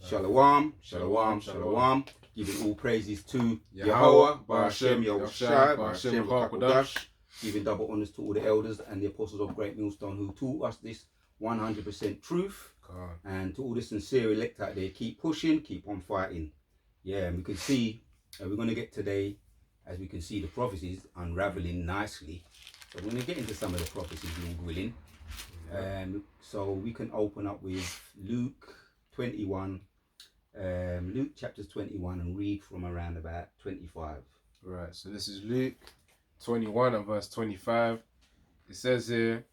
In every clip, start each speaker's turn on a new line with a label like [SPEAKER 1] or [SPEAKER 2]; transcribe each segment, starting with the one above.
[SPEAKER 1] Shalom, shalom, shalom. Giving all praises to Yahweh, Ba'ashem, Yahushai, Ba'ashem, Ruach. Giving double honors to all the elders and the apostles of Great Millstone who taught us this 100% truth. And to all the sincere elect out there, keep pushing, keep on fighting. Yeah, and we can see, we're going to get today, as we can see, the prophecies unraveling nicely. So we're going to get into some of the prophecies, Lord willing. So we can open up with Luke 21, Luke chapters 21, and read from around about 25.
[SPEAKER 2] Right, so this is Luke 21 and verse 25. It says here,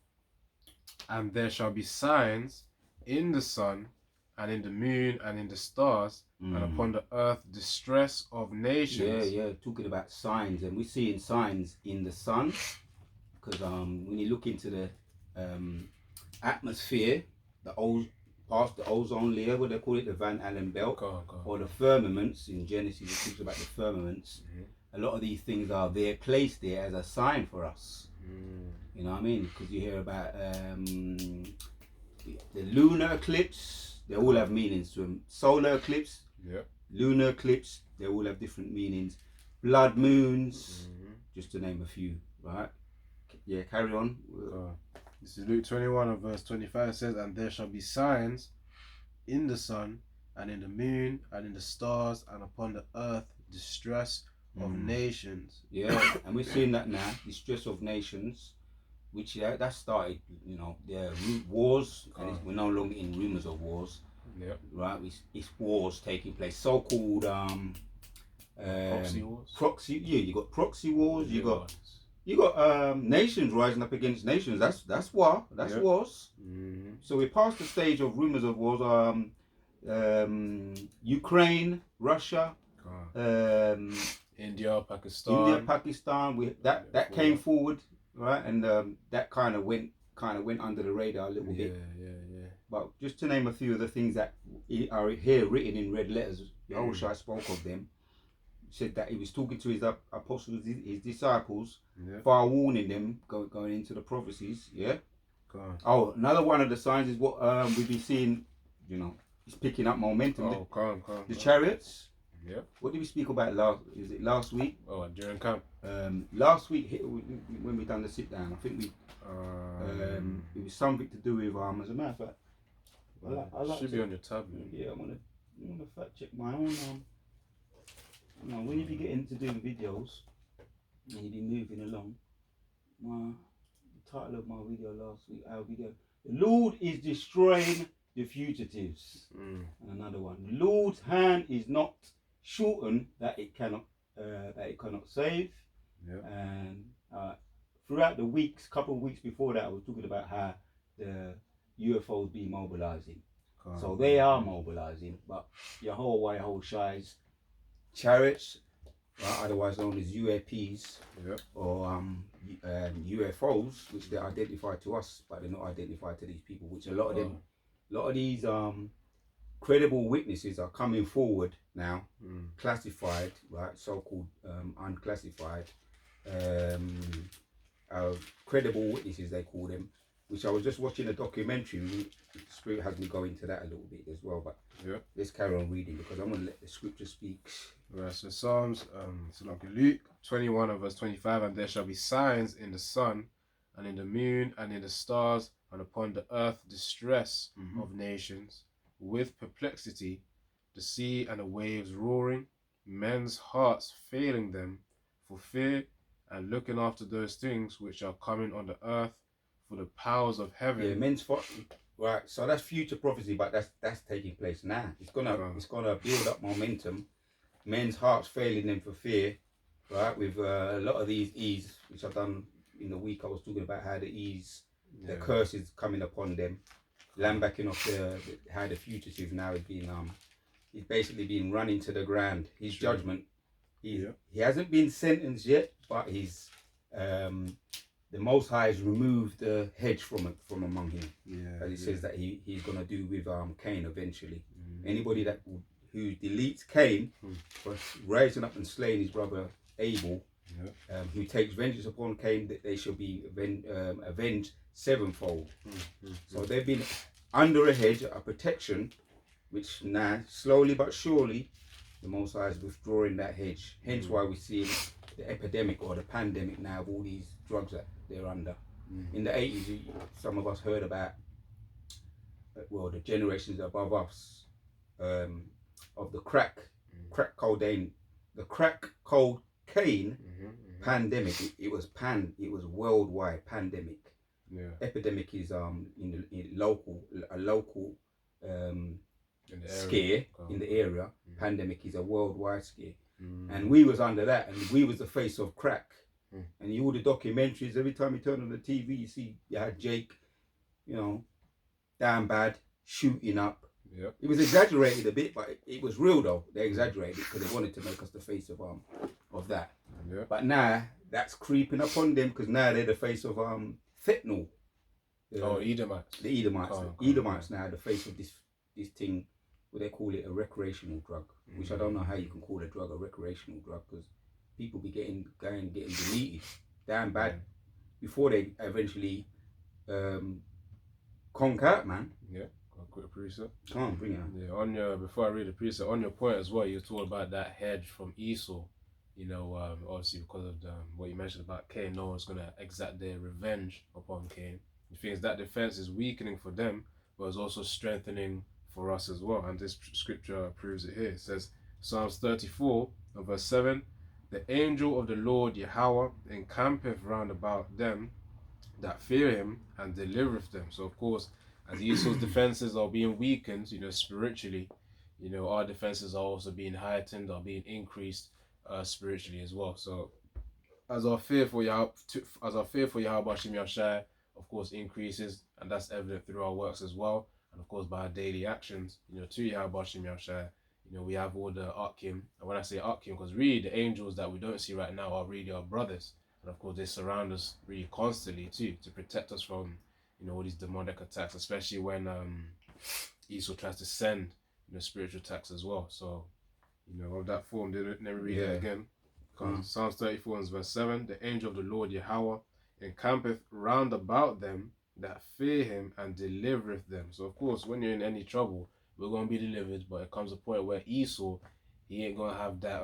[SPEAKER 2] "And there shall be signs in the sun, and in the moon, and in the stars, and upon the earth distress of nations."
[SPEAKER 1] Yeah, talking about signs, and we're seeing signs in the sun, because when you look into the atmosphere, past the ozone layer, what they call it, the Van Allen belt, or the firmaments. In Genesis it talks about the firmaments. A lot of these things are there, placed there as a sign for us. You know what I mean? Because you hear about the lunar eclipse, they all have meanings to them. Solar eclipse, lunar eclipse, they all have different meanings. Blood moons, just to name a few, right? Yeah, carry on.
[SPEAKER 2] This is Luke 21 and verse 25. It says, "And there shall be signs in the sun, and in the moon, and in the stars, and upon the earth distress of nations."
[SPEAKER 1] Yeah, and we're seeing that now, distress of nations, which that started, you know, the wars, and we're no longer in rumors of wars. Right, it's wars taking place, so-called
[SPEAKER 2] proxy wars.
[SPEAKER 1] You got proxy wars. You got nations rising up against nations. That's war. That's wars. So we're past the stage of rumors of wars. Ukraine, Russia,
[SPEAKER 2] India, Pakistan.
[SPEAKER 1] That came forward, right, and that kind of went under the radar a little bit. But just to name a few of the things that are here written in red letters, Yahushua spoke of them. Said that he was talking to his apostles, his disciples, far warning them going into the prophecies. Oh, another one of the signs is what we've been seeing. You know, it's picking up momentum. The chariots. What did we speak about last week?
[SPEAKER 2] Oh, during camp.
[SPEAKER 1] Last week when we done the sit down, I think we it was something to do with as a matter of fact. I like
[SPEAKER 2] should be on your tablet.
[SPEAKER 1] Yeah, I'm gonna fact check my own. You know, when you be getting to doing videos and you be moving along, the title of my video last week, our video, "The Lord is destroying the fugitives." And another one, "The Lord's hand is not shortened that it cannot save." And throughout the weeks, couple of weeks before that, I was talking about how the UFOs be mobilizing. So they are mobilizing, but Yahweh Yahushai's chariots, otherwise known as UAPs, or UFOs, which they identify to us, but they're not identified to these people. Which a lot of these credible witnesses are coming forward now, classified, right, so-called unclassified, credible witnesses they call them. Which I was just watching a documentary. Spirit has me go into that a little bit as well, but let's carry on reading because I'm going to let the scripture speak.
[SPEAKER 2] Right, so Psalms, so like Luke 21 and verse 25, "And there shall be signs in the sun, and in the moon, and in the stars, and upon the earth distress of nations, with perplexity, the sea and the waves roaring, men's hearts failing them for fear, and looking after those things which are coming on the earth, for the powers of heaven."
[SPEAKER 1] Yeah, men's right. So that's future prophecy, but that's taking place now. It's gonna build up momentum. Men's hearts failing them for fear, right? With a lot of these E's, which I've done in the week. I was talking about how the E's, the curses coming upon them, lambacking off how the fugitive now is being he's basically being run into the ground. His judgment. He hasn't been sentenced yet, but he's the Most High has removed the hedge from among him. As it says that he's gonna do with Cain eventually. Anybody who deletes Cain for rising up and slaying his brother Abel, who takes vengeance upon Cain, that they shall be avenged sevenfold. So they've been under a hedge, a protection, which now, slowly but surely, the Most High is withdrawing that hedge. Hence why we see the epidemic or the pandemic now of all these drugs that they're under. In the 80s, some of us heard about, well, the generations above us, of the crack cocaine, the crack cocaine pandemic. It was worldwide pandemic.
[SPEAKER 2] Yeah.
[SPEAKER 1] Epidemic is in a local
[SPEAKER 2] In the
[SPEAKER 1] scare
[SPEAKER 2] area.
[SPEAKER 1] in the area. Pandemic is a worldwide scare, and we was under that, and we was the face of crack. And all the documentaries, every time you turn on the TV, you had Jake, down bad, shooting up.
[SPEAKER 2] Yep.
[SPEAKER 1] It was exaggerated a bit, but it was real though. They exaggerated it because they wanted to make us the face of that.
[SPEAKER 2] Yeah.
[SPEAKER 1] But now that's creeping up on them because now they're the face of fentanyl.
[SPEAKER 2] Edomites.
[SPEAKER 1] The Edomites. Edomites now the face of this thing, what they call it, a recreational drug, which I don't know how you can call a drug a recreational drug because people be getting deleted damn bad before they eventually conk out, man.
[SPEAKER 2] Yeah. Quick precept.
[SPEAKER 1] Come on, bring it on.
[SPEAKER 2] Yeah, before I read the precept, on your point as well, you talk about that hedge from Esau. Obviously because of what you mentioned about Cain, no one's gonna exact their revenge upon Cain. The thing is that defense is weakening for them, but it's also strengthening for us as well. And this scripture proves it here. It says, Psalms 34 and verse 7, the angel of the Lord Yahweh encampeth round about them that fear him and delivereth them. So of course, as Esau's defenses are being weakened, spiritually, our defenses are also being heightened, are being increased spiritually as well. So as our fear for Yahweh Hashem Yahshai, of course, increases, and that's evident through our works as well, and of course by our daily actions, to Yahweh Hashem Yahshai, we have all the Akim. And when I say Akim, because really the angels that we don't see right now are really our brothers, and of course they surround us really constantly too to protect us from all these demonic attacks, especially when Esau tries to send spiritual attacks as well. So of that form, they never read it again. Psalms 34 and verse 7, the angel of the Lord Yahweh encampeth round about them that fear him and delivereth them. So of course, when you're in any trouble, we're going to be delivered, but it comes a point where Esau, he ain't going to have that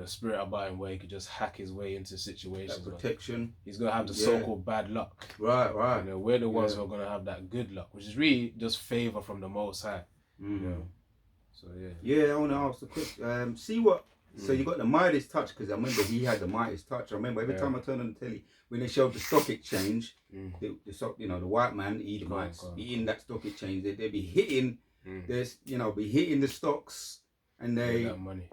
[SPEAKER 2] spirit about him where he could just hack his way into situations.
[SPEAKER 1] That protection.
[SPEAKER 2] He's going to have the so-called bad luck.
[SPEAKER 1] Right.
[SPEAKER 2] We're the ones who are going to have that good luck, which is really just favor from the Most High. So
[SPEAKER 1] I want to ask the question. See what? So you got the Midas touch, because I remember he had the Midas touch. I remember every time I turned on the telly, when they showed the stock exchange, the white man, Edomites, eating that stock exchange, they'd be hitting, be hitting the stocks, and they
[SPEAKER 2] that money.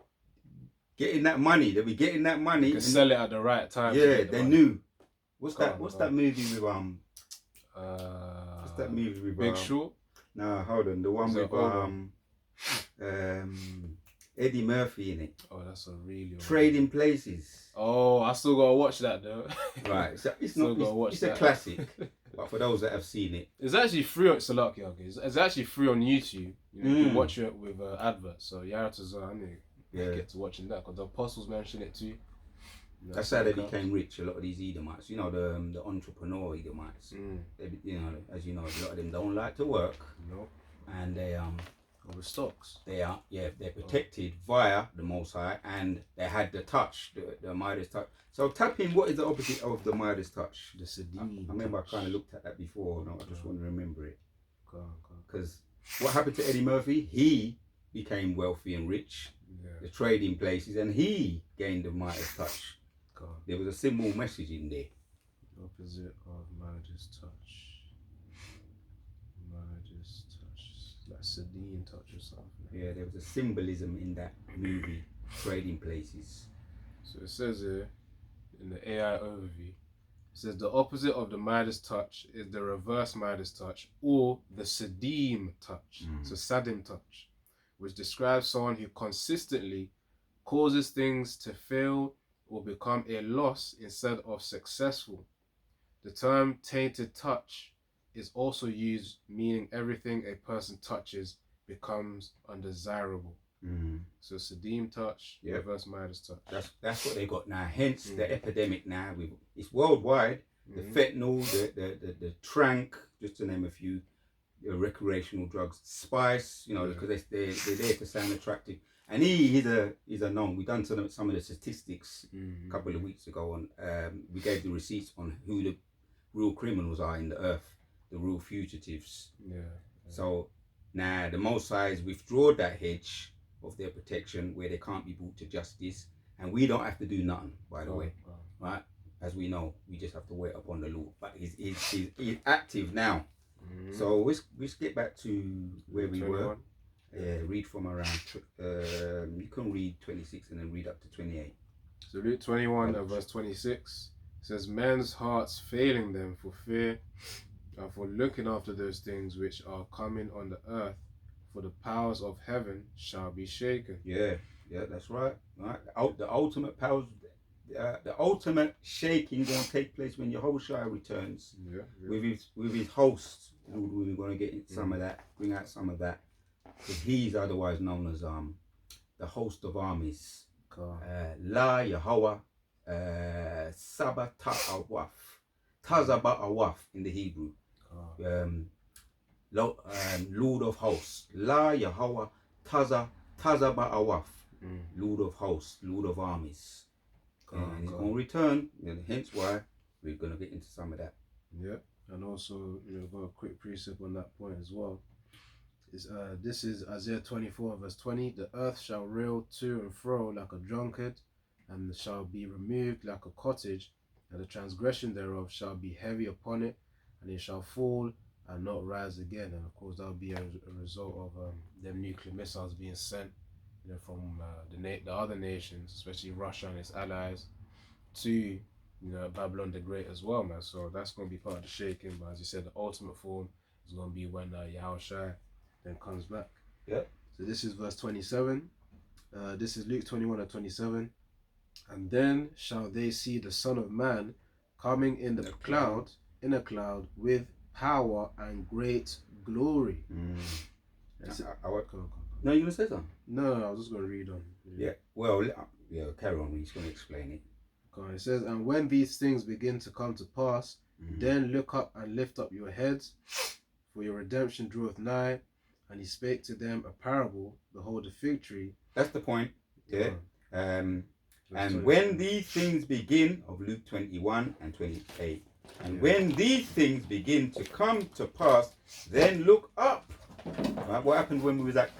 [SPEAKER 1] Getting that money. They'll be getting that money.
[SPEAKER 2] You can sell it at the right time.
[SPEAKER 1] Yeah, they knew. What's that movie with what's that movie with
[SPEAKER 2] Big Short?
[SPEAKER 1] No, hold on. The one with Eddie Murphy in it.
[SPEAKER 2] Oh, that's a really
[SPEAKER 1] Trading Places.
[SPEAKER 2] Oh, I still gotta watch that though.
[SPEAKER 1] Right, it's a classic. But for those that have seen it,
[SPEAKER 2] it's actually free on It's actually free on YouTube. You can watch it with adverts. So get to watching that because the apostles mention it too.
[SPEAKER 1] That's how they became rich. A lot of these Edomites, the entrepreneur Edomites. They, as you know, a lot of them don't like to work.
[SPEAKER 2] No.
[SPEAKER 1] And they
[SPEAKER 2] with stocks.
[SPEAKER 1] They're protected via the Most High, and they had the touch, the Midas touch. So tapping, what is the opposite of the Midas touch?
[SPEAKER 2] The Sedin.
[SPEAKER 1] I remember I kind of looked at that before. No, I just want to remember it. Because what happened to Eddie Murphy? He became wealthy and rich. The trading places, and he gained the Midas touch. There was a symbol message in there.
[SPEAKER 2] Opposite of Midas touch. Like Sedin touch or something.
[SPEAKER 1] Yeah, there was a symbolism in that movie, Trading Places.
[SPEAKER 2] So it says here in the AI overview, it says the opposite of the Midas touch is the reverse Midas touch or the Sedim touch. So Sadim touch, which describes someone who consistently causes things to fail or become a loss instead of successful. The term tainted touch is also used meaning everything a person touches becomes undesirable. So Sedim touch, reverse Midas touch.
[SPEAKER 1] That's what they got now. Hence the epidemic now. It's worldwide. The fentanyl, the trank, just to name a few. recreational drugs, spice, you know,
[SPEAKER 2] Yeah.
[SPEAKER 1] because they're there to sound attractive. And he's a known. We done some of the statistics a couple of weeks ago on. We gave the receipts on who the real criminals are in the earth, the real fugitives.
[SPEAKER 2] Yeah.
[SPEAKER 1] So now the Most High has withdrawn that hedge of their protection where they can't be brought to justice, and we don't have to do nothing. By the way, right? As we know, we just have to wait upon the Lord. But he's active now. So let's get back to where we
[SPEAKER 2] 21.
[SPEAKER 1] were. Read from around. You can read 26 and then read up to 28.
[SPEAKER 2] So Luke 21 and verse 26 says, men's hearts failing them for fear and for looking after those things which are coming on the earth, for the powers of heaven shall be shaken.
[SPEAKER 1] Yeah, that's right. Right. The ultimate powers, the ultimate shaking going to take place when Yehoshua returns.
[SPEAKER 2] Yeah.
[SPEAKER 1] With his host. We're going to get some of that, bring out some of that, because he's otherwise known as the host of armies. La Yahweh Sabbath Ta'awaf. Tazaba Awaf in the Hebrew. Lord of hosts. La Yahweh Tazaba Awaf. Lord of hosts, Lord of armies. And he's going to return, and hence why we're going to get into some of that.
[SPEAKER 2] Yeah, and also, got a quick precept on that point as well. This is Isaiah 24 verse 20. The earth shall reel to and fro like a drunkard, and shall be removed like a cottage, and the transgression thereof shall be heavy upon it, and it shall fall and not rise again. And of course, that will be a result of them nuclear missiles being sent, from the other nations, especially Russia and its allies, to Babylon the Great as well, man. So that's going to be part of the shaking. But as you said, the ultimate form is going to be when Yahushua then comes back.
[SPEAKER 1] Yep.
[SPEAKER 2] So this is verse 27. This is Luke 21 and 27. And then shall they see the Son of Man coming in a cloud with power and great glory.
[SPEAKER 1] No, you going to say something?
[SPEAKER 2] No, I was just going to read on.
[SPEAKER 1] Yeah. Well, carry on. He's going to explain it.
[SPEAKER 2] It says, and when these things begin to come to pass, then look up and lift up your heads, for your redemption draweth nigh. And he spake to them a parable, behold, the fig tree.
[SPEAKER 1] That's the point. Yeah. And when these things begin, of Luke 21 and 28, and when these things begin to come to pass, then look up. Right? What happened when we was at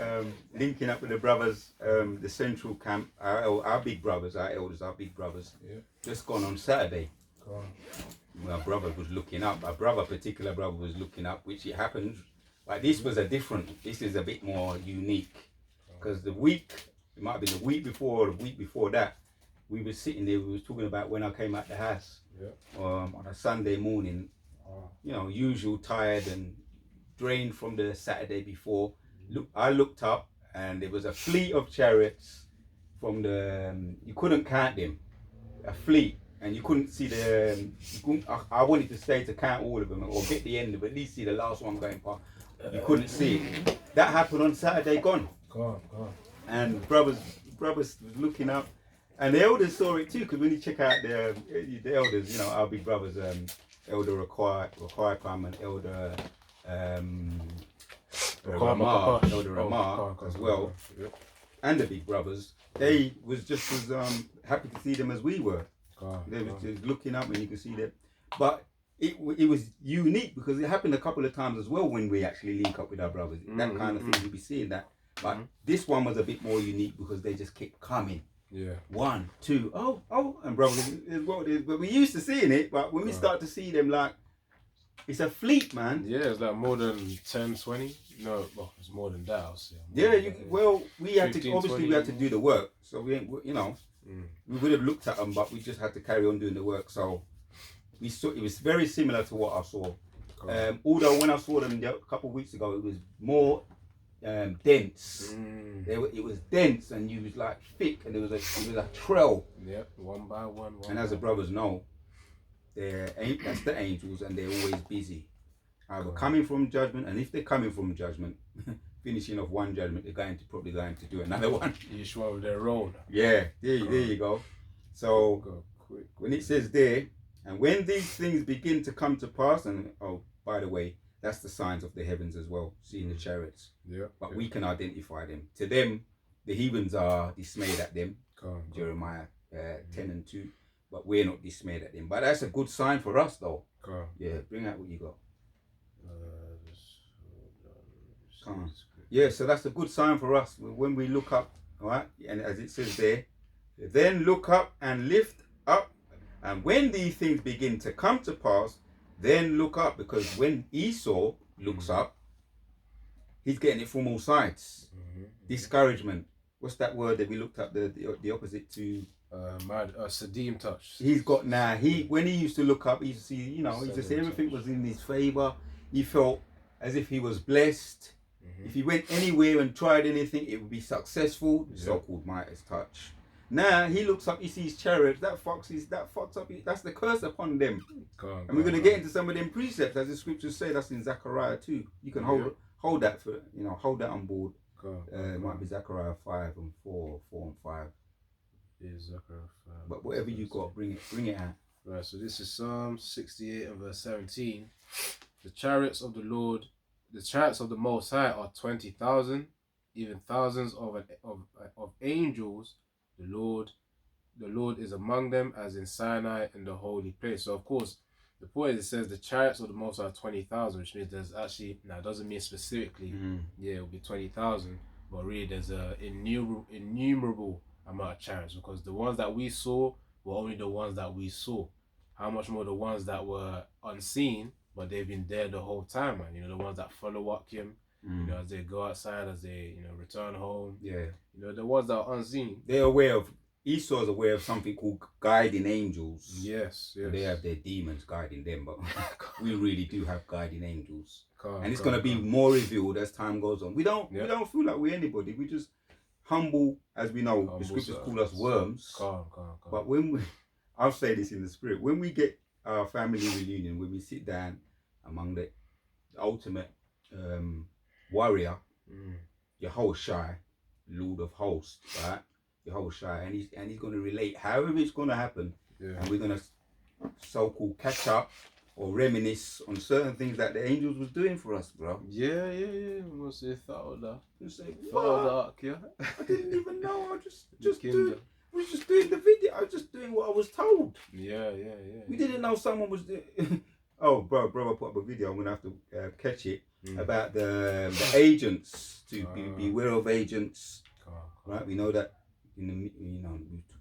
[SPEAKER 1] linking up with the brothers, the central camp, our big brothers, our elders, our big brothers, just gone on Saturday. My brother was looking up. Particular brother was looking up, which it happened. But this is a bit more unique, because it might have been the week before or the week before that, we were sitting there, we was talking about when I came out the house on a Sunday morning, usual tired and drained from the Saturday before. I looked up and there was a fleet of chariots from you couldn't count them, a fleet, and you couldn't see I wanted to stay to count all of them or get the end of it, at least see the last one going past. You couldn't see it. That happened on Saturday gone. And brothers was looking up, and the elders saw it too, because when you check out the elders, our big brothers, Elder Raquai Pam and Elder Ramar as well, and the big brothers, they was just as happy to see them as we were. They was just looking up, and you could see them. But it was unique because it happened a couple of times as well when we actually link up with our brothers. That kind of thing, you'll be seeing that. But this one was a bit more unique because they just kept coming.
[SPEAKER 2] Yeah.
[SPEAKER 1] 1, 2, and brothers, but we used to seeing it, but when we start to see them, like, it's a fleet, man.
[SPEAKER 2] Yeah, it's like more than 10, 20. No, well, it's more than that.
[SPEAKER 1] We had 15, to, obviously 20. We had to do the work. So we ain't, we would have looked at them, but we just had to carry on doing the work. So we saw, it was very similar to what I saw. Although when I saw them a couple of weeks ago, it was more dense. It was dense, and you was like thick, and it was a trail.
[SPEAKER 2] Yep, one by one.
[SPEAKER 1] And as the brothers know, that's the angels, and they're always busy. Either coming from judgment, and if they're coming from judgment, finishing off one judgment, they're probably going to do another one.
[SPEAKER 2] Each one with their role.
[SPEAKER 1] Yeah, there you go. So when it says there, and when these things begin to come to pass, and by the way, that's the signs of the heavens as well, seeing the chariots.
[SPEAKER 2] Yeah.
[SPEAKER 1] But we can identify them. To them, the heathens are dismayed at them.
[SPEAKER 2] Come,
[SPEAKER 1] Jeremiah 10:2. But we're not dismayed at them. But that's a good sign for us, though.
[SPEAKER 2] come.
[SPEAKER 1] Yeah, bring out what you got.
[SPEAKER 2] Come on.
[SPEAKER 1] Yeah, so that's a good sign for us when we look up, all right? And as it says there, then look up and lift up. And when these things begin to come to pass, then look up. Because when Esau looks up, he's getting it from all sides. Discouragement. What's that word that we looked up, the opposite to?
[SPEAKER 2] Sadim touch.
[SPEAKER 1] He's got now, when he used to look up, he used to see, he used to see everything was in his favor. He felt as if he was blessed. If he went anywhere and tried anything, it would be successful. The so-called Midas touch. Now he looks up, he sees chariots. That fucks up. That's the curse upon them. And we're going to get into some of them precepts, as the scriptures say. That's in Zechariah 2. You can hold that for hold that on board. It might be Zechariah 5 and 4 and 5.
[SPEAKER 2] Yeah, Zechariah 5.
[SPEAKER 1] But whatever you got, bring it out.
[SPEAKER 2] Right. So this is Psalm 68 and verse 17. The chariots of the Lord. The chariots of the Most High are 20,000, even thousands of angels. The Lord is among them, as in Sinai in the holy place. So of course, the point is, it says the chariots of the Most High are 20,000, which means there's actually, now it doesn't mean specifically, it'll be 20,000, but really there's a innumerable amount of chariots, because the ones that we saw were only the ones that we saw. How much more the ones that were unseen, but they've been there the whole time, man. The ones that follow Akim, as they go outside, as they, return home. Yeah. The ones that are unseen.
[SPEAKER 1] Esau's aware of something called guiding angels.
[SPEAKER 2] Yes.
[SPEAKER 1] They have their demons guiding them, but we really do have guiding angels. And it's going to be more revealed as time goes on. We don't feel like we're anybody. We just humble, as we know. The scriptures call us worms. But I'll say this in the spirit. When we get our family reunion, when we sit down among the ultimate warrior, Yehoshai, Lord of Hosts, right? Yehoshai, and he's going to relate however it's going to happen, and we're going to so-called catch up or reminisce on certain things that the angels was doing for us, bro.
[SPEAKER 2] Yeah. I'm gonna say that.
[SPEAKER 1] You say, what? I didn't even know. I was just doing the video. I was just doing what I was told.
[SPEAKER 2] Yeah.
[SPEAKER 1] We didn't know someone was doing. Oh, bro, I put up a video. I'm gonna have to catch it about the agents, to beware of agents. Right, we know that. We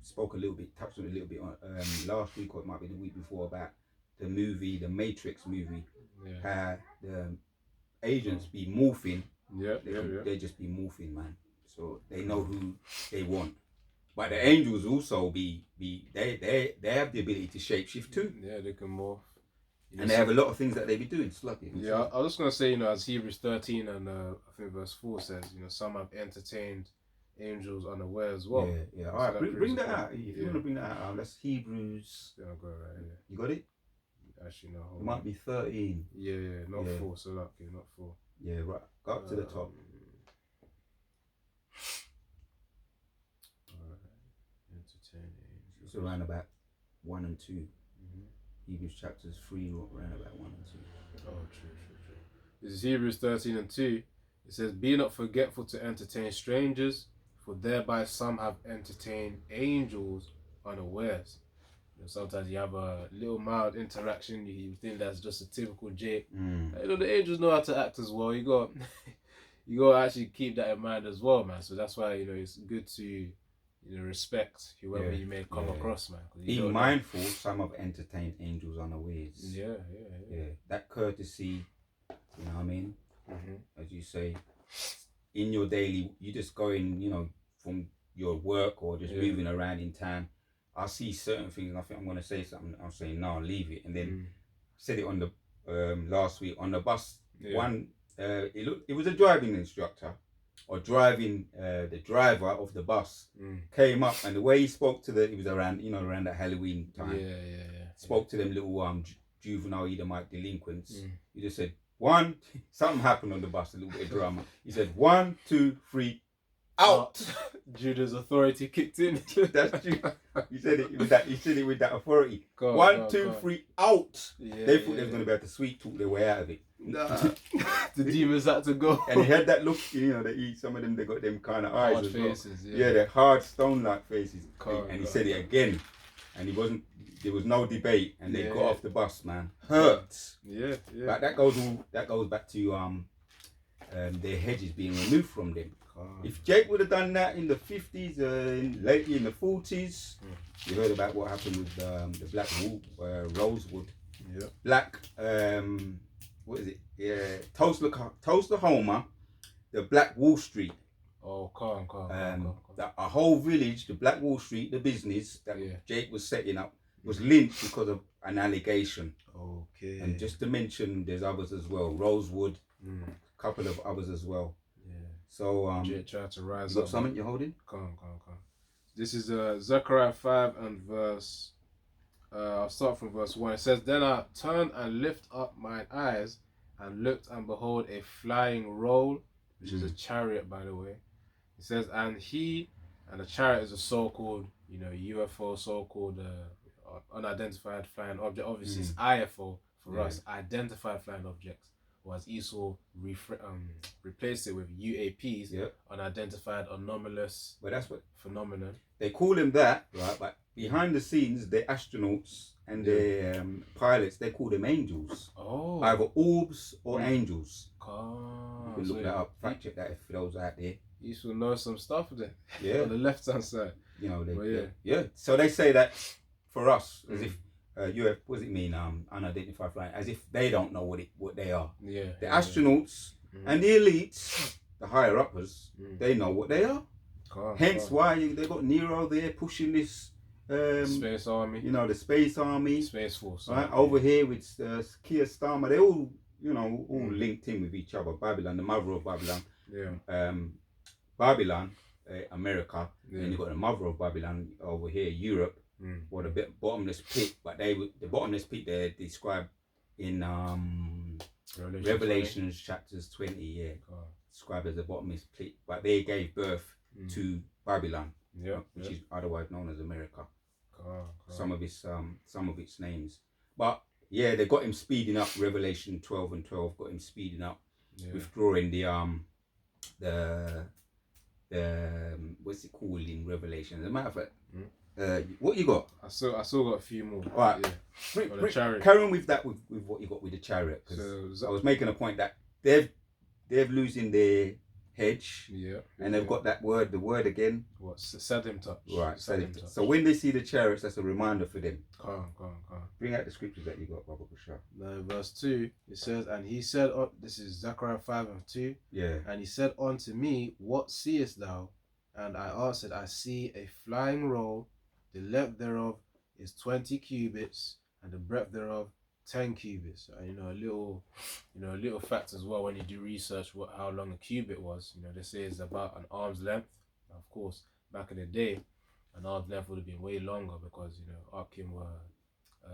[SPEAKER 1] spoke a little bit, touched on it a little bit on last week, or it might be the week before, about the movie, the Matrix movie. How the agents be morphing. They just be morphing, man. So they know who they want. But the angels also they have the ability to shapeshift too.
[SPEAKER 2] Yeah, they can morph.
[SPEAKER 1] And they have a lot of things that they be doing.
[SPEAKER 2] Yeah, I was just gonna say, as Hebrews 13 and I think verse 4 says, some have entertained angels unaware as well.
[SPEAKER 1] Yeah. All right, bring that out. If you want to bring that out, that's Hebrews.
[SPEAKER 2] Yeah, I'll go right here.
[SPEAKER 1] You got it?
[SPEAKER 2] Actually, no.
[SPEAKER 1] It might be 13.
[SPEAKER 2] Yeah, not 4. So lucky, not 4.
[SPEAKER 1] Yeah, right. Go up to the top.
[SPEAKER 2] Alright. Entertain angels.
[SPEAKER 1] It's around about 1 and 2. Hebrews chapters 3, around about 1 and 2.
[SPEAKER 2] Oh, true. This is Hebrews 13 and 2. It says, "Be not forgetful to entertain strangers, for thereby some have entertained angels unawares." Sometimes you have a little mild interaction, you think that's just a typical Jake. The angels know how to act as well. You got to actually keep that in mind as well, man. So that's why it's good to respect whoever you may come across, man.
[SPEAKER 1] Be mindful, some have entertained angels unawares.
[SPEAKER 2] Yeah.
[SPEAKER 1] That courtesy, you know what I mean? As you say, in your daily, you just going, from your work or just moving around in town. I see certain things and I think I'm going to say something. I'm saying, no, leave it. And then I said it on the last week on the bus. It was a driving instructor or the driver of the bus came up, and the way he spoke to it was around that Halloween time. Spoke to them little juvenile Edomite delinquents. He just said, something happened on the bus, a little bit of drama. He said, 1, 2, 3, out.
[SPEAKER 2] Judah's authority kicked in.
[SPEAKER 1] That's true. You said it with that. You said it with that authority.
[SPEAKER 2] God,
[SPEAKER 1] 1,
[SPEAKER 2] God,
[SPEAKER 1] 2,
[SPEAKER 2] God.
[SPEAKER 1] 3, out.
[SPEAKER 2] Yeah,
[SPEAKER 1] They thought they was gonna be able to sweet talk their way out of it.
[SPEAKER 2] Nah. The demons had to go.
[SPEAKER 1] And he had that look, some of them, they got them kind of eyes
[SPEAKER 2] Hard
[SPEAKER 1] as
[SPEAKER 2] faces,
[SPEAKER 1] well. Yeah, they're hard stone-like faces.
[SPEAKER 2] God,
[SPEAKER 1] and he
[SPEAKER 2] God.
[SPEAKER 1] said it again, and there was no debate, and they
[SPEAKER 2] Yeah,
[SPEAKER 1] got
[SPEAKER 2] yeah.
[SPEAKER 1] off the bus, man. Hurt.
[SPEAKER 2] Yeah.
[SPEAKER 1] But that goes back to their hedges being removed from them.
[SPEAKER 2] God.
[SPEAKER 1] If Jake would have done that in the 50s, lately in the 40s, you heard about what happened with the black rosewood.
[SPEAKER 2] Yeah.
[SPEAKER 1] Black, what is it? Yeah, Tulsa, the Black Wall Street.
[SPEAKER 2] Oh, calm.
[SPEAKER 1] A whole village, the Black Wall Street, the business that Jake was setting up, was lynched because of an allegation.
[SPEAKER 2] Okay.
[SPEAKER 1] And just to mention, there's others as well. Rosewood, a couple of others as well.
[SPEAKER 2] Yeah.
[SPEAKER 1] So
[SPEAKER 2] Jake tried to rise
[SPEAKER 1] you got
[SPEAKER 2] up.
[SPEAKER 1] something you're holding?
[SPEAKER 2] Calm. This is Zechariah 5 and verse. I'll start from verse 1. It says, "Then I turned and lift up mine eyes and looked, and behold, a flying roll," which is a chariot, by the way. It says, and the chariot is a so-called, UFO, so-called unidentified flying object. Obviously, it's IFO for us, identified flying objects. Or as Esau replaced it with UAPs, unidentified anomalous phenomenon.
[SPEAKER 1] They call them that, right? But behind the scenes, the astronauts and the pilots, they call them angels.
[SPEAKER 2] Oh.
[SPEAKER 1] Either orbs or angels.
[SPEAKER 2] You
[SPEAKER 1] can look that up, fact check that if those out there.
[SPEAKER 2] You should know some stuff there.
[SPEAKER 1] Yeah.
[SPEAKER 2] On the left hand side.
[SPEAKER 1] So they say that for us, as if what does it mean? Unidentified flying, as if they don't know what they are.
[SPEAKER 2] Yeah.
[SPEAKER 1] The astronauts and the elites, the higher uppers, they know what they are. Hence why they got Nero there pushing this
[SPEAKER 2] Space Army.
[SPEAKER 1] The Space Army,
[SPEAKER 2] Space Force.
[SPEAKER 1] right over here with Keir Starmer. They all all linked in with each other. Babylon, the mother of Babylon.
[SPEAKER 2] Yeah.
[SPEAKER 1] Babylon, America, and you got the mother of Babylon over here, Europe. Or the bottomless pit, but the bottomless pit they're described in Revelations chapters 20, described as the bottomless pit, but they gave birth to Babylon, which is otherwise known as America. Some of its names, but they got him speeding up. Revelation 12 and 12 got him speeding up, withdrawing the what's it called in Revelation? As a matter of fact. What you got?
[SPEAKER 2] I still got a few more.
[SPEAKER 1] All right. Carry on with that with what you got with the chariot. Because I was making a point that they're losing their hedge. Yeah. And they've got the word again.
[SPEAKER 2] What? Sadim touch.
[SPEAKER 1] Right. Sadim touch. So when they see the chariots, that's a reminder for them.
[SPEAKER 2] Come.
[SPEAKER 1] Bring out the scriptures that you got, Baba Kusha.
[SPEAKER 2] Now, verse 2, it says, and he said, this is Zechariah 5 and 2.
[SPEAKER 1] Yeah.
[SPEAKER 2] And he said unto me, what seest thou? And I answered, I see a flying roll. The length thereof is 20 cubits, and the breadth thereof 10 cubits. And a little fact as well when you do research how long a cubit was. They say it's about an arm's length. Of course, back in the day, an arm's length would have been way longer because Akim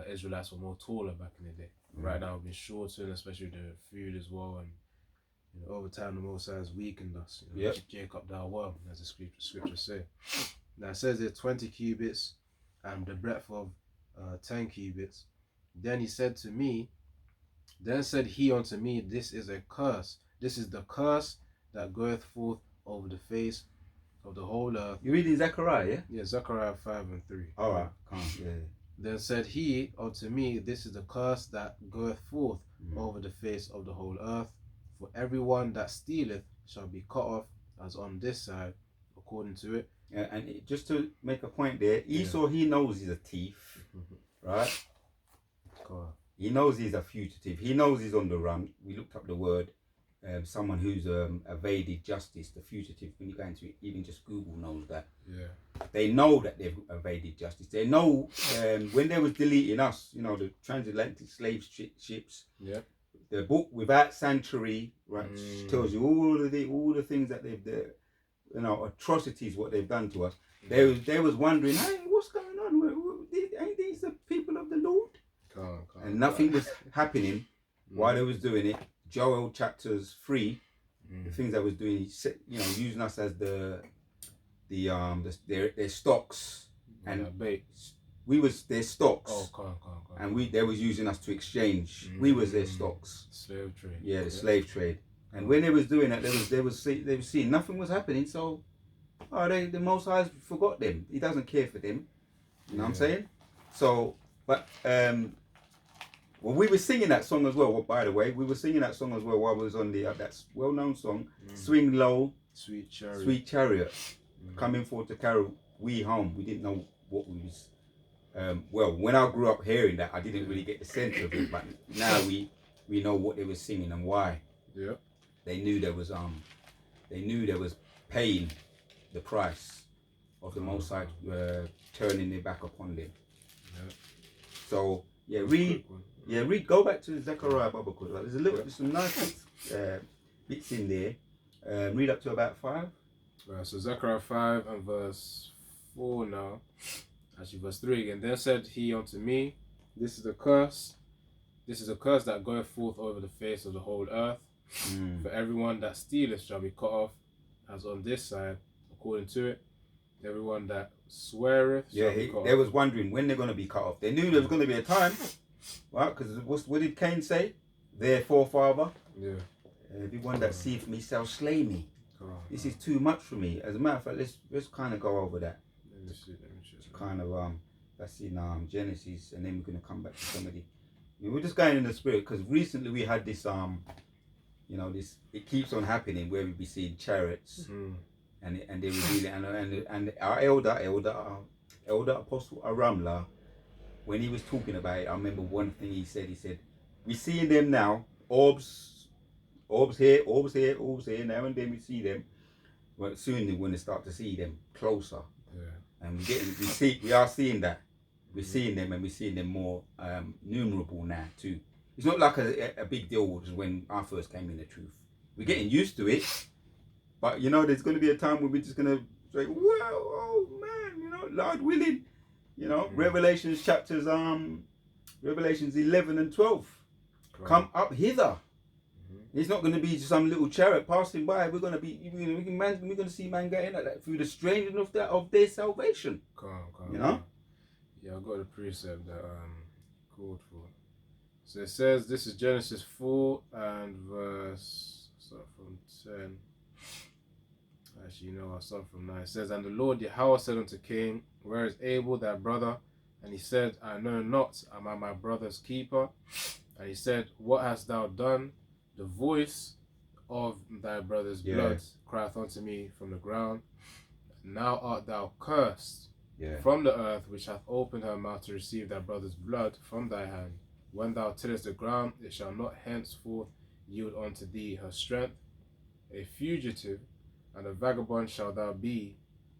[SPEAKER 2] Israelites were more taller back in the day. Right now, we've been shortened, especially the food as well, and over time the Most High has weakened us. Jacob thou worm, as the scriptures say. Now it says there 20 cubits and the breadth of 10 cubits. Then said he unto me, this is a curse. This is the curse that goeth forth over the face of the whole earth.
[SPEAKER 1] You reading Zechariah, yeah?
[SPEAKER 2] Yeah, Zechariah 5 and 3.
[SPEAKER 1] All right, come on, yeah.
[SPEAKER 2] Then said he unto me, this is the curse that goeth forth over the face of the whole earth. For everyone that stealeth shall be cut off as on this side, according to it.
[SPEAKER 1] And just to make a point there, Esau, he knows he's a thief, right?
[SPEAKER 2] God.
[SPEAKER 1] He knows he's a fugitive. He knows he's on the run. We looked up the word, someone who's evaded justice, the fugitive. When you go into it, even just Google knows that.
[SPEAKER 2] Yeah.
[SPEAKER 1] They know that they've evaded justice. They know when they was deleting us, the transatlantic slave ships.
[SPEAKER 2] Yeah.
[SPEAKER 1] The book Without Sanctuary, right, tells you all the things that they've done. Atrocities what they've done to us. They was wondering, hey, what's going on? Ain't these the people of the Lord? And nothing was happening while they was doing it. Joel chapters 3, the things that was doing, using us as the their stocks, and
[SPEAKER 2] bait.
[SPEAKER 1] we was their stocks.
[SPEAKER 2] Oh, come.
[SPEAKER 1] And they was using us to exchange. We was their stocks.
[SPEAKER 2] Slave trade.
[SPEAKER 1] Yeah, the slave trade. And when they was doing that, they was seeing nothing was happening. So, the Most High forgot them. He doesn't care for them. You know what I'm saying? So, but well, we were singing that song as well. Well, by the way, we were singing that song as well while we was on the that well-known song, "Swing Low,
[SPEAKER 2] Sweet Chariot."
[SPEAKER 1] Sweet Chariot, coming forward to carry we home. We didn't know what we was. Well, when I grew up hearing that, I didn't really get the sense of it. But now we know what they were singing and why.
[SPEAKER 2] Yeah.
[SPEAKER 1] They knew there was paying the price of the Most High turning their back upon them.
[SPEAKER 2] Yeah.
[SPEAKER 1] So read. Go back to Zechariah Bible Quiz. There's some nice bits in there. Read up to about 5.
[SPEAKER 2] Right, so Zechariah 5 and verse 4 now. Actually, verse 3 again. Then said he unto me, This is a curse that goeth forth over the face of the whole earth. For everyone that stealeth shall be cut off, as on this side, according to it. Everyone that sweareth shall be cut off.
[SPEAKER 1] They was wondering when they're going to be cut off. They knew there was going to be a time, right? Because what did Cain say? Therefore, Father, everyone that seeth me shall slay me. This is too much for me. As a matter of fact, let's kind of go over that.
[SPEAKER 2] Let me see.
[SPEAKER 1] Kind of that's in Genesis, and then we're going to come back to somebody. We're just going in the spirit because recently we had this this it keeps on happening where we be seeing chariots, and they reveal it, and our elder apostle Aramla, when he was talking about it, I remember one thing he said we seeing them now, orbs here, now and then we see them, but soon we're going to start to see them closer. And we are seeing that. We're seeing them, and we're seeing them more numerable now too. It's not like a big deal as when I first came in the truth. We're getting used to it, but there's going to be a time where we're just going to say, "Wow, oh man, Lord willing, Revelations 11 and 12, come up hither." It's not going to be some little chariot passing by. We're going to see man getting at that through the strengthening of their salvation.
[SPEAKER 2] Yeah, I got a precept that called for. So it says, this is Genesis 4 and verse, start from 10. Actually, I'll start from 9. It says, And the Lord Yahweh said unto Cain, Where is Abel thy brother? And he said, I know not, am I my brother's keeper? And he said, What hast thou done? The voice of thy brother's blood crieth unto me from the ground. Now art thou cursed from the earth, which hath opened her mouth to receive thy brother's blood from thy hand. When thou tillest the ground, it shall not henceforth yield unto thee her strength. A fugitive and a vagabond shalt thou be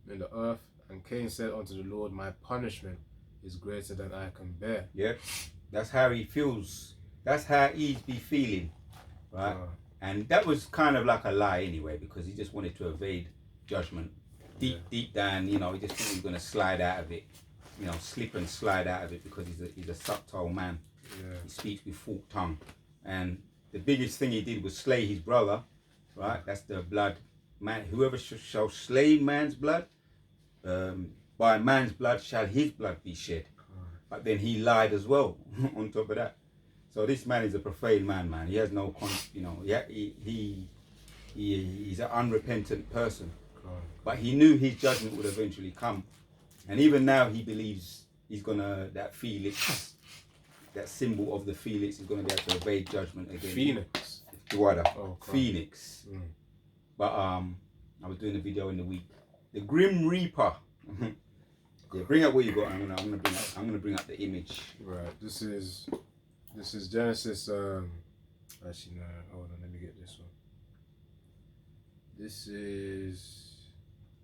[SPEAKER 2] in the earth. And Cain said unto the Lord, My punishment is greater than I can bear.
[SPEAKER 1] Yeah, that's how he feels. That's how he's be feeling. Right, and that was kind of like a lie anyway, because he just wanted to evade judgment. Deep down, he just thought he was going to slide out of it, slip and slide out of it, because he's a subtle man. He speaks with forked tongue, and the biggest thing he did was slay his brother. Right, that's the blood man. Whoever shall slay man's blood, by man's blood shall his blood be shed. But then he lied as well. On top of that. So this man is a profane man. He has no, he's an unrepentant person. But he knew his judgment would eventually come, and even now he believes he's gonna that Felix, that symbol of the Felix, is gonna be able to evade judgment again.
[SPEAKER 2] Phoenix.
[SPEAKER 1] Phoenix. But I was doing a video in the week. The Grim Reaper. Bring up what you got. I'm gonna bring up the image.
[SPEAKER 2] Right. This is Genesis. Actually, no. Hold on. Let me get this one. This is.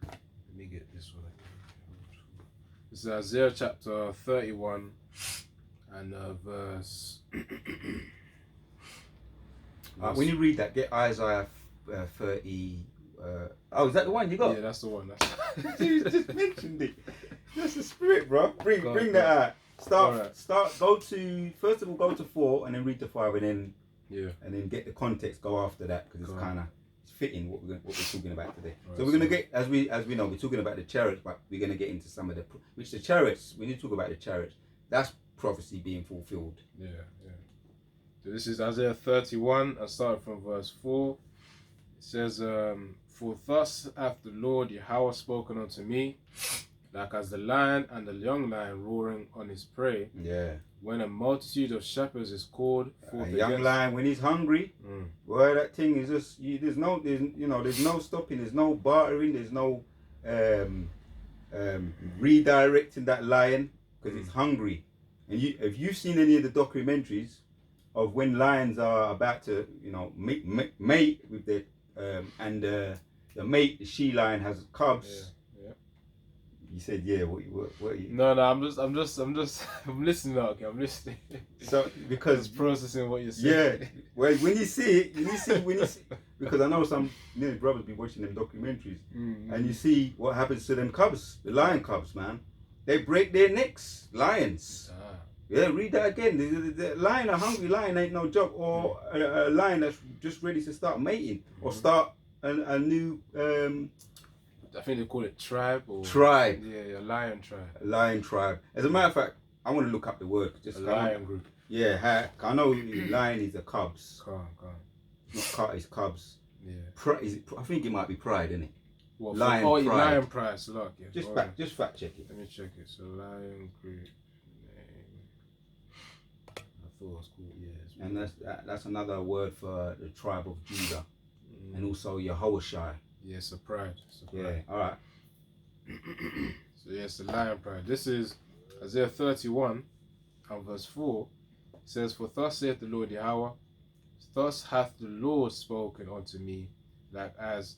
[SPEAKER 2] Let me get this one. This is Isaiah chapter 31 and verse.
[SPEAKER 1] When you read that, get Isaiah 30. Is that the one you got?
[SPEAKER 2] Yeah, that's the one.
[SPEAKER 1] You just mentioned it. That's the spirit, bro. Bring that out. First of all, go to 4 and then read to 5 and then get the context. Go after that, because it's kind of fitting what we're talking about today.
[SPEAKER 2] Right,
[SPEAKER 1] so we're gonna get, as we know, we're talking about the chariots, but we're gonna get into some of the chariots. When you talk about the chariots, that's prophecy being fulfilled.
[SPEAKER 2] Yeah. So this is Isaiah 31, and starting from verse 4. It says, "For thus hath the Lord Yahweh spoken unto me, like as the lion and the young lion roaring on his prey.
[SPEAKER 1] Yeah.
[SPEAKER 2] When a multitude of shepherds is called forth
[SPEAKER 1] A young lion, when he's hungry, boy, that thing is just, there's no stopping, there's no bartering, there's no redirecting that lion, because it's hungry. And if you've seen any of the documentaries of when lions are about to, mate with their, and the mate, the she lion, has cubs.
[SPEAKER 2] Yeah.
[SPEAKER 1] You said, yeah. What are you?
[SPEAKER 2] No. I'm listening. Okay, I'm listening.
[SPEAKER 1] So because
[SPEAKER 2] just processing what you're saying.
[SPEAKER 1] Yeah. Well, when you see it, because I know some brothers be watching them documentaries, and you see what happens to them cubs, the lion cubs, man. They break their necks, lions. Yeah, read that again. The lion, a hungry lion, ain't no joke. Or a lion that's just ready to start mating or start a new.
[SPEAKER 2] I think they call it tribe. Yeah, lion tribe.
[SPEAKER 1] A lion tribe. As a matter of fact, I want to look up the word. Just
[SPEAKER 2] a lion group.
[SPEAKER 1] Yeah, I know lion is the cubs.
[SPEAKER 2] Calm.
[SPEAKER 1] It's cubs.
[SPEAKER 2] Yeah.
[SPEAKER 1] I think it might be pride, isn't it?
[SPEAKER 2] What,
[SPEAKER 1] lion pride.
[SPEAKER 2] Lion pride. So look, yeah.
[SPEAKER 1] Just fact check it.
[SPEAKER 2] Let me check it. So lion group name. I thought it was cool. Yeah.
[SPEAKER 1] And that's another word for the tribe of Judah, and also Yehoshai.
[SPEAKER 2] Yeah, so pride.
[SPEAKER 1] Yeah. All right.
[SPEAKER 2] So yes, the lion pride. This is Isaiah 31 and verse 4. It says, "For thus saith the Lord Yahweh, thus hath the Lord spoken unto me, like as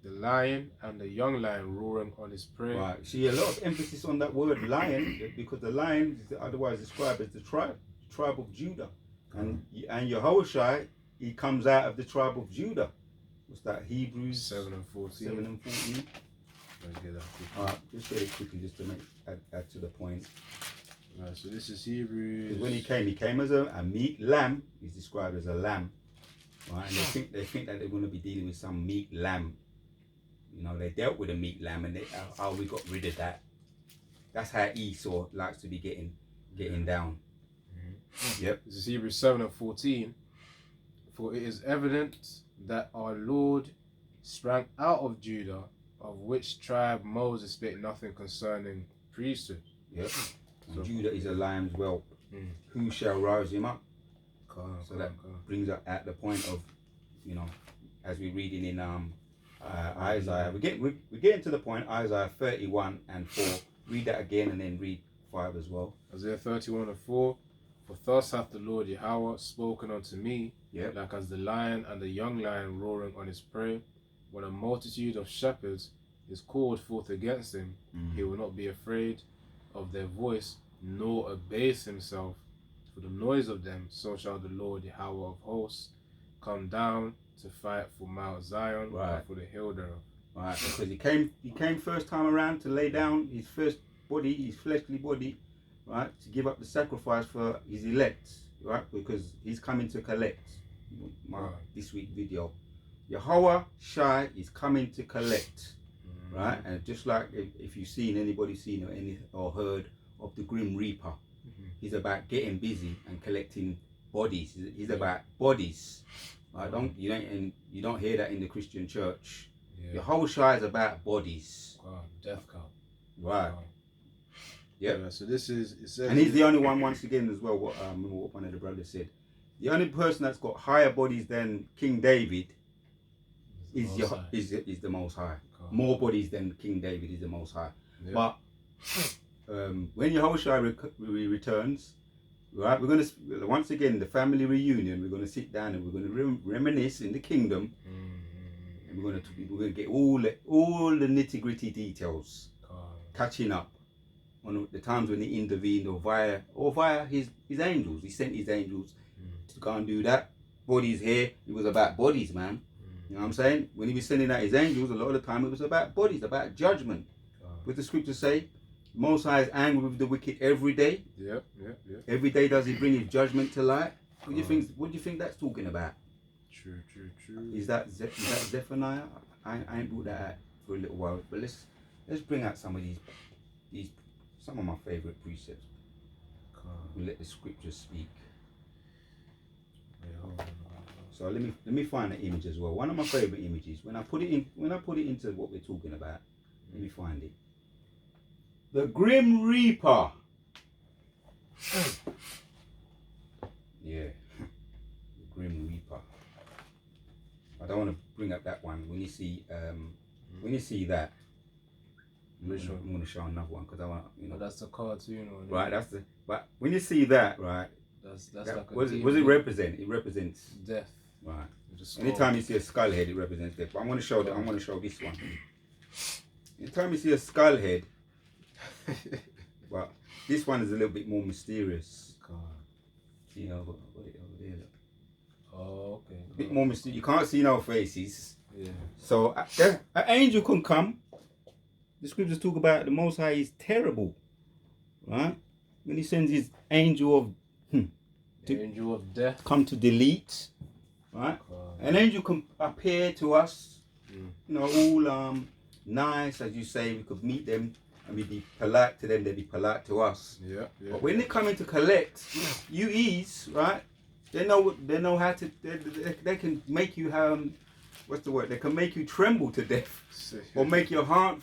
[SPEAKER 2] the lion and the young lion roaring on his prey."
[SPEAKER 1] Right. See, a lot of emphasis on that word lion, because the lion is otherwise described as the tribe of Judah, and Yehoshai, he comes out of the tribe of Judah. What's that? Hebrews
[SPEAKER 2] 7 and 14.
[SPEAKER 1] 7 and 14.
[SPEAKER 2] Get that
[SPEAKER 1] All right, just get it quickly, just to add to the point.
[SPEAKER 2] Right, so this is Hebrews.
[SPEAKER 1] When he came as a meek lamb. He's described as a lamb, right? And they think that they're going to be dealing with some meek lamb. They dealt with a meek lamb, and we got rid of that. That's how Esau likes to be getting down. Yep.
[SPEAKER 2] This is Hebrews 7 and 14. "For it is evident that our Lord sprang out of Judah, of which tribe Moses spake nothing concerning priesthood."
[SPEAKER 1] Yep. So Judah is a lamb's whelp. Who shall rouse him up? That brings us at the point of, as we're reading in Isaiah. We're getting to the point, Isaiah 31 and 4. Read that again and then read 5 as well.
[SPEAKER 2] Isaiah 31 and 4. "For thus hath the Lord Yahweh spoken unto me, like as the lion and the young lion roaring on his prey. When a multitude of shepherds is called forth against him, he will not be afraid of their voice, nor abase himself for the noise of them. So shall the Lord Yahweh of hosts come down to fight for Mount Zion, and for the hill thereof."
[SPEAKER 1] Right, because he came first time around to lay down his first body, his fleshly body, right, to give up the sacrifice for his elect, right, because he's coming to collect. This week video, Yahweh Shai is coming to collect, right? And just like if you've seen or heard of the Grim Reaper, he's about getting busy and collecting bodies. He's about bodies. Right? You don't hear that in the Christian church. Yahweh Shai is about bodies.
[SPEAKER 2] Death count.
[SPEAKER 1] Right.
[SPEAKER 2] Yeah. So this is. It says,
[SPEAKER 1] and he's the only one, once again, as well. What one of the brothers said. The only person that's got higher bodies than King David is the Most High. More bodies than King David is the Most High. But when Yehoshua returns, right, we're going to, once again, the family reunion, we're going to sit down and we're going to reminisce in the kingdom. And we're going to get all the nitty-gritty details, catching up on the times when he intervened or via his angels. He sent his angels to go and do that. Bodies here, it was about bodies, man. You know what I'm saying? When he was sending out his angels, a lot of the time it was about bodies, about judgment. What the scriptures say, Most High is angry with the wicked every day.
[SPEAKER 2] Yep.
[SPEAKER 1] Every day does he bring his judgment to light. What do you think that's talking about?
[SPEAKER 2] True.
[SPEAKER 1] Is that Zephaniah? I ain't brought that out for a little while, but let's bring out some of these some of my favourite precepts. We'll let the scriptures speak.
[SPEAKER 2] Wait, hold on.
[SPEAKER 1] So let me find the image as well. One of my favourite images. When I put it into what we're talking about, let me find it. The Grim Reaper. Yeah, the Grim Reaper. I don't want to bring up that one. When you see that, I'm going to show another one because I want,
[SPEAKER 2] That's the cartoon one.
[SPEAKER 1] Right, but when you see that, right,
[SPEAKER 2] that's
[SPEAKER 1] that,
[SPEAKER 2] like a
[SPEAKER 1] what does it represent? It represents
[SPEAKER 2] death.
[SPEAKER 1] Right. Anytime you see a skull head, it represents death. But I'm going to show this one. Anytime you see a skull head, well, this one is a little bit more mysterious. You know, over there. Look.
[SPEAKER 2] Oh, okay.
[SPEAKER 1] A bit more mysterious. You can't see no faces.
[SPEAKER 2] Yeah.
[SPEAKER 1] So an angel can come. The scriptures talk about the Most High is terrible, right? When he sends his angel of
[SPEAKER 2] angel of death
[SPEAKER 1] come to delete, right? An angel can appear to us, all nice, as you say. We could meet them and we'd be polite to them. They'd be polite to us.
[SPEAKER 2] Yeah.
[SPEAKER 1] But when they come in to collect, you ease, right? They know how to. They can make you what's the word? They can make you tremble to death, or make your heart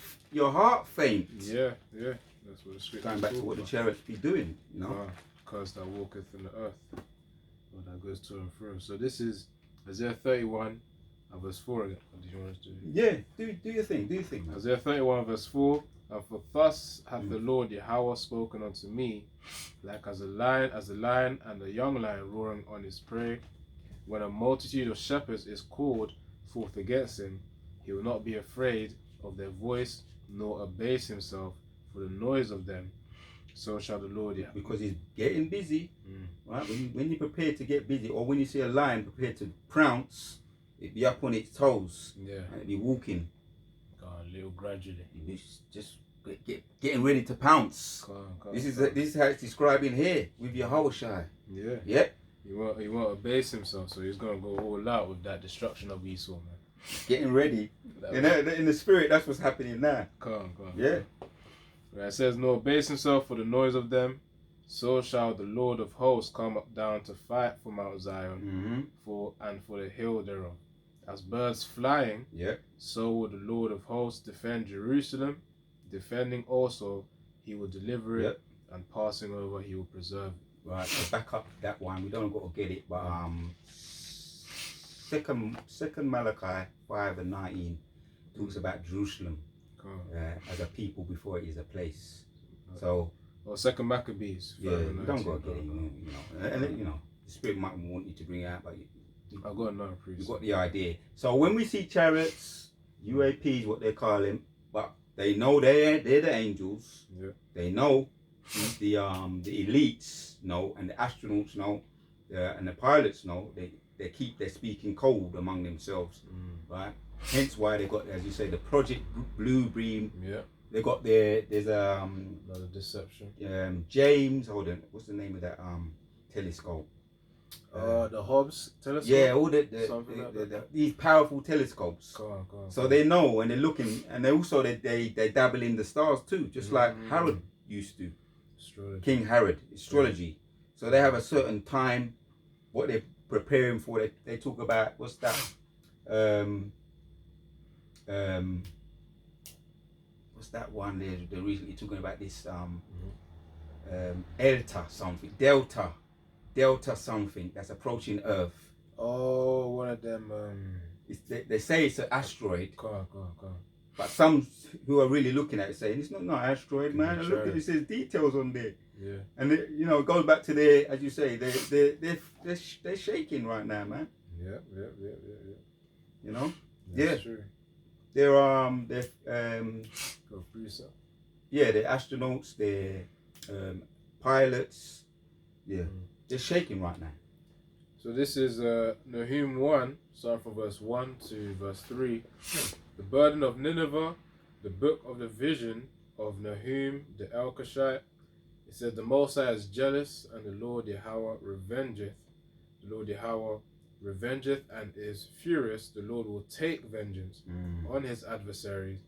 [SPEAKER 1] faint.
[SPEAKER 2] Yeah. That's what the scripture.
[SPEAKER 1] Going back to what the chariots be doing,
[SPEAKER 2] Because that walketh in the earth, or that goes to and fro. So this is Isaiah 31, verse 4 again. What did you want us to do?
[SPEAKER 1] Yeah, do your thing.
[SPEAKER 2] Isaiah 31, verse 4. And for thus hath the Lord Yahweh spoken unto me, like as a lion and a young lion roaring on his prey. When a multitude of shepherds is called forth against him, he will not be afraid of their voice, nor abase himself for the noise of them. So shall the Lord Yahweh.
[SPEAKER 1] Because he's getting busy, right? When you prepare to get busy, or when you see a lion prepared to pounce, it be up on its toes, and it be walking.
[SPEAKER 2] A little gradually.
[SPEAKER 1] Just getting ready to pounce. This is how it's describing here with Yahushua.
[SPEAKER 2] Yeah.
[SPEAKER 1] Yep.
[SPEAKER 2] He won't abase himself, so he's gonna go all out with that destruction of Esau, man.
[SPEAKER 1] Getting ready. In the spirit, that's what's happening now.
[SPEAKER 2] Come.
[SPEAKER 1] Yeah.
[SPEAKER 2] Right, it says, "Nor abase himself for the noise of them, so shall the Lord of hosts come up down to fight for Mount Zion, for the hill thereof. As birds flying, so will the Lord of hosts defend Jerusalem. Defending also, he will deliver it, and passing over, he will preserve it."
[SPEAKER 1] Right, so back up that one. We don't got to get it, but Second Malachi 5:19 talks about Jerusalem as a people before it is a place. So,
[SPEAKER 2] or Second Maccabees.
[SPEAKER 1] Yeah, we don't got to get it, and the Spirit might want you to bring it out, but
[SPEAKER 2] I've got another proof.
[SPEAKER 1] You got the idea. So when we see chariots, UAPs, what they call them, but they know they're the angels.
[SPEAKER 2] Yeah.
[SPEAKER 1] They know the elites know, and the astronauts know, and the pilots know. They keep their speaking code among themselves, right? Hence why they got, as you say, the Project Blue Beam.
[SPEAKER 2] Yeah.
[SPEAKER 1] They got there's
[SPEAKER 2] another deception.
[SPEAKER 1] James, hold on, what's the name of that telescope?
[SPEAKER 2] The Hobbs telescope.
[SPEAKER 1] Yeah, all these powerful telescopes.
[SPEAKER 2] Go on.
[SPEAKER 1] So they know, and they're looking, and they also they dabble in the stars too, just like Herod used to.
[SPEAKER 2] Astrology.
[SPEAKER 1] King Herod, astrology. So they have a certain time, what they're preparing for. They talk about what's that? What's that one? They're recently talking about this Delta something that's approaching Earth.
[SPEAKER 2] Oh, one of them.
[SPEAKER 1] They say it's an asteroid.
[SPEAKER 2] Go on.
[SPEAKER 1] But some who are really looking at it saying it's not an asteroid, man. Look at it, says details on there.
[SPEAKER 2] Yeah.
[SPEAKER 1] And it goes back to their, as you say, they're shaking right now, man.
[SPEAKER 2] Yeah.
[SPEAKER 1] You know.
[SPEAKER 2] That's true.
[SPEAKER 1] They're
[SPEAKER 2] Go through so.
[SPEAKER 1] Yeah, they're astronauts. They're pilots. Yeah. They're shaking right now.
[SPEAKER 2] So this is Nahum 1, starting from verse 1 to verse 3. The burden of Nineveh, the book of the vision of Nahum the Elkoshite. It said, the Most High is jealous, and the Lord Yahweh revengeth. The Lord Yahweh revengeth and is furious, the Lord will take vengeance on his adversaries,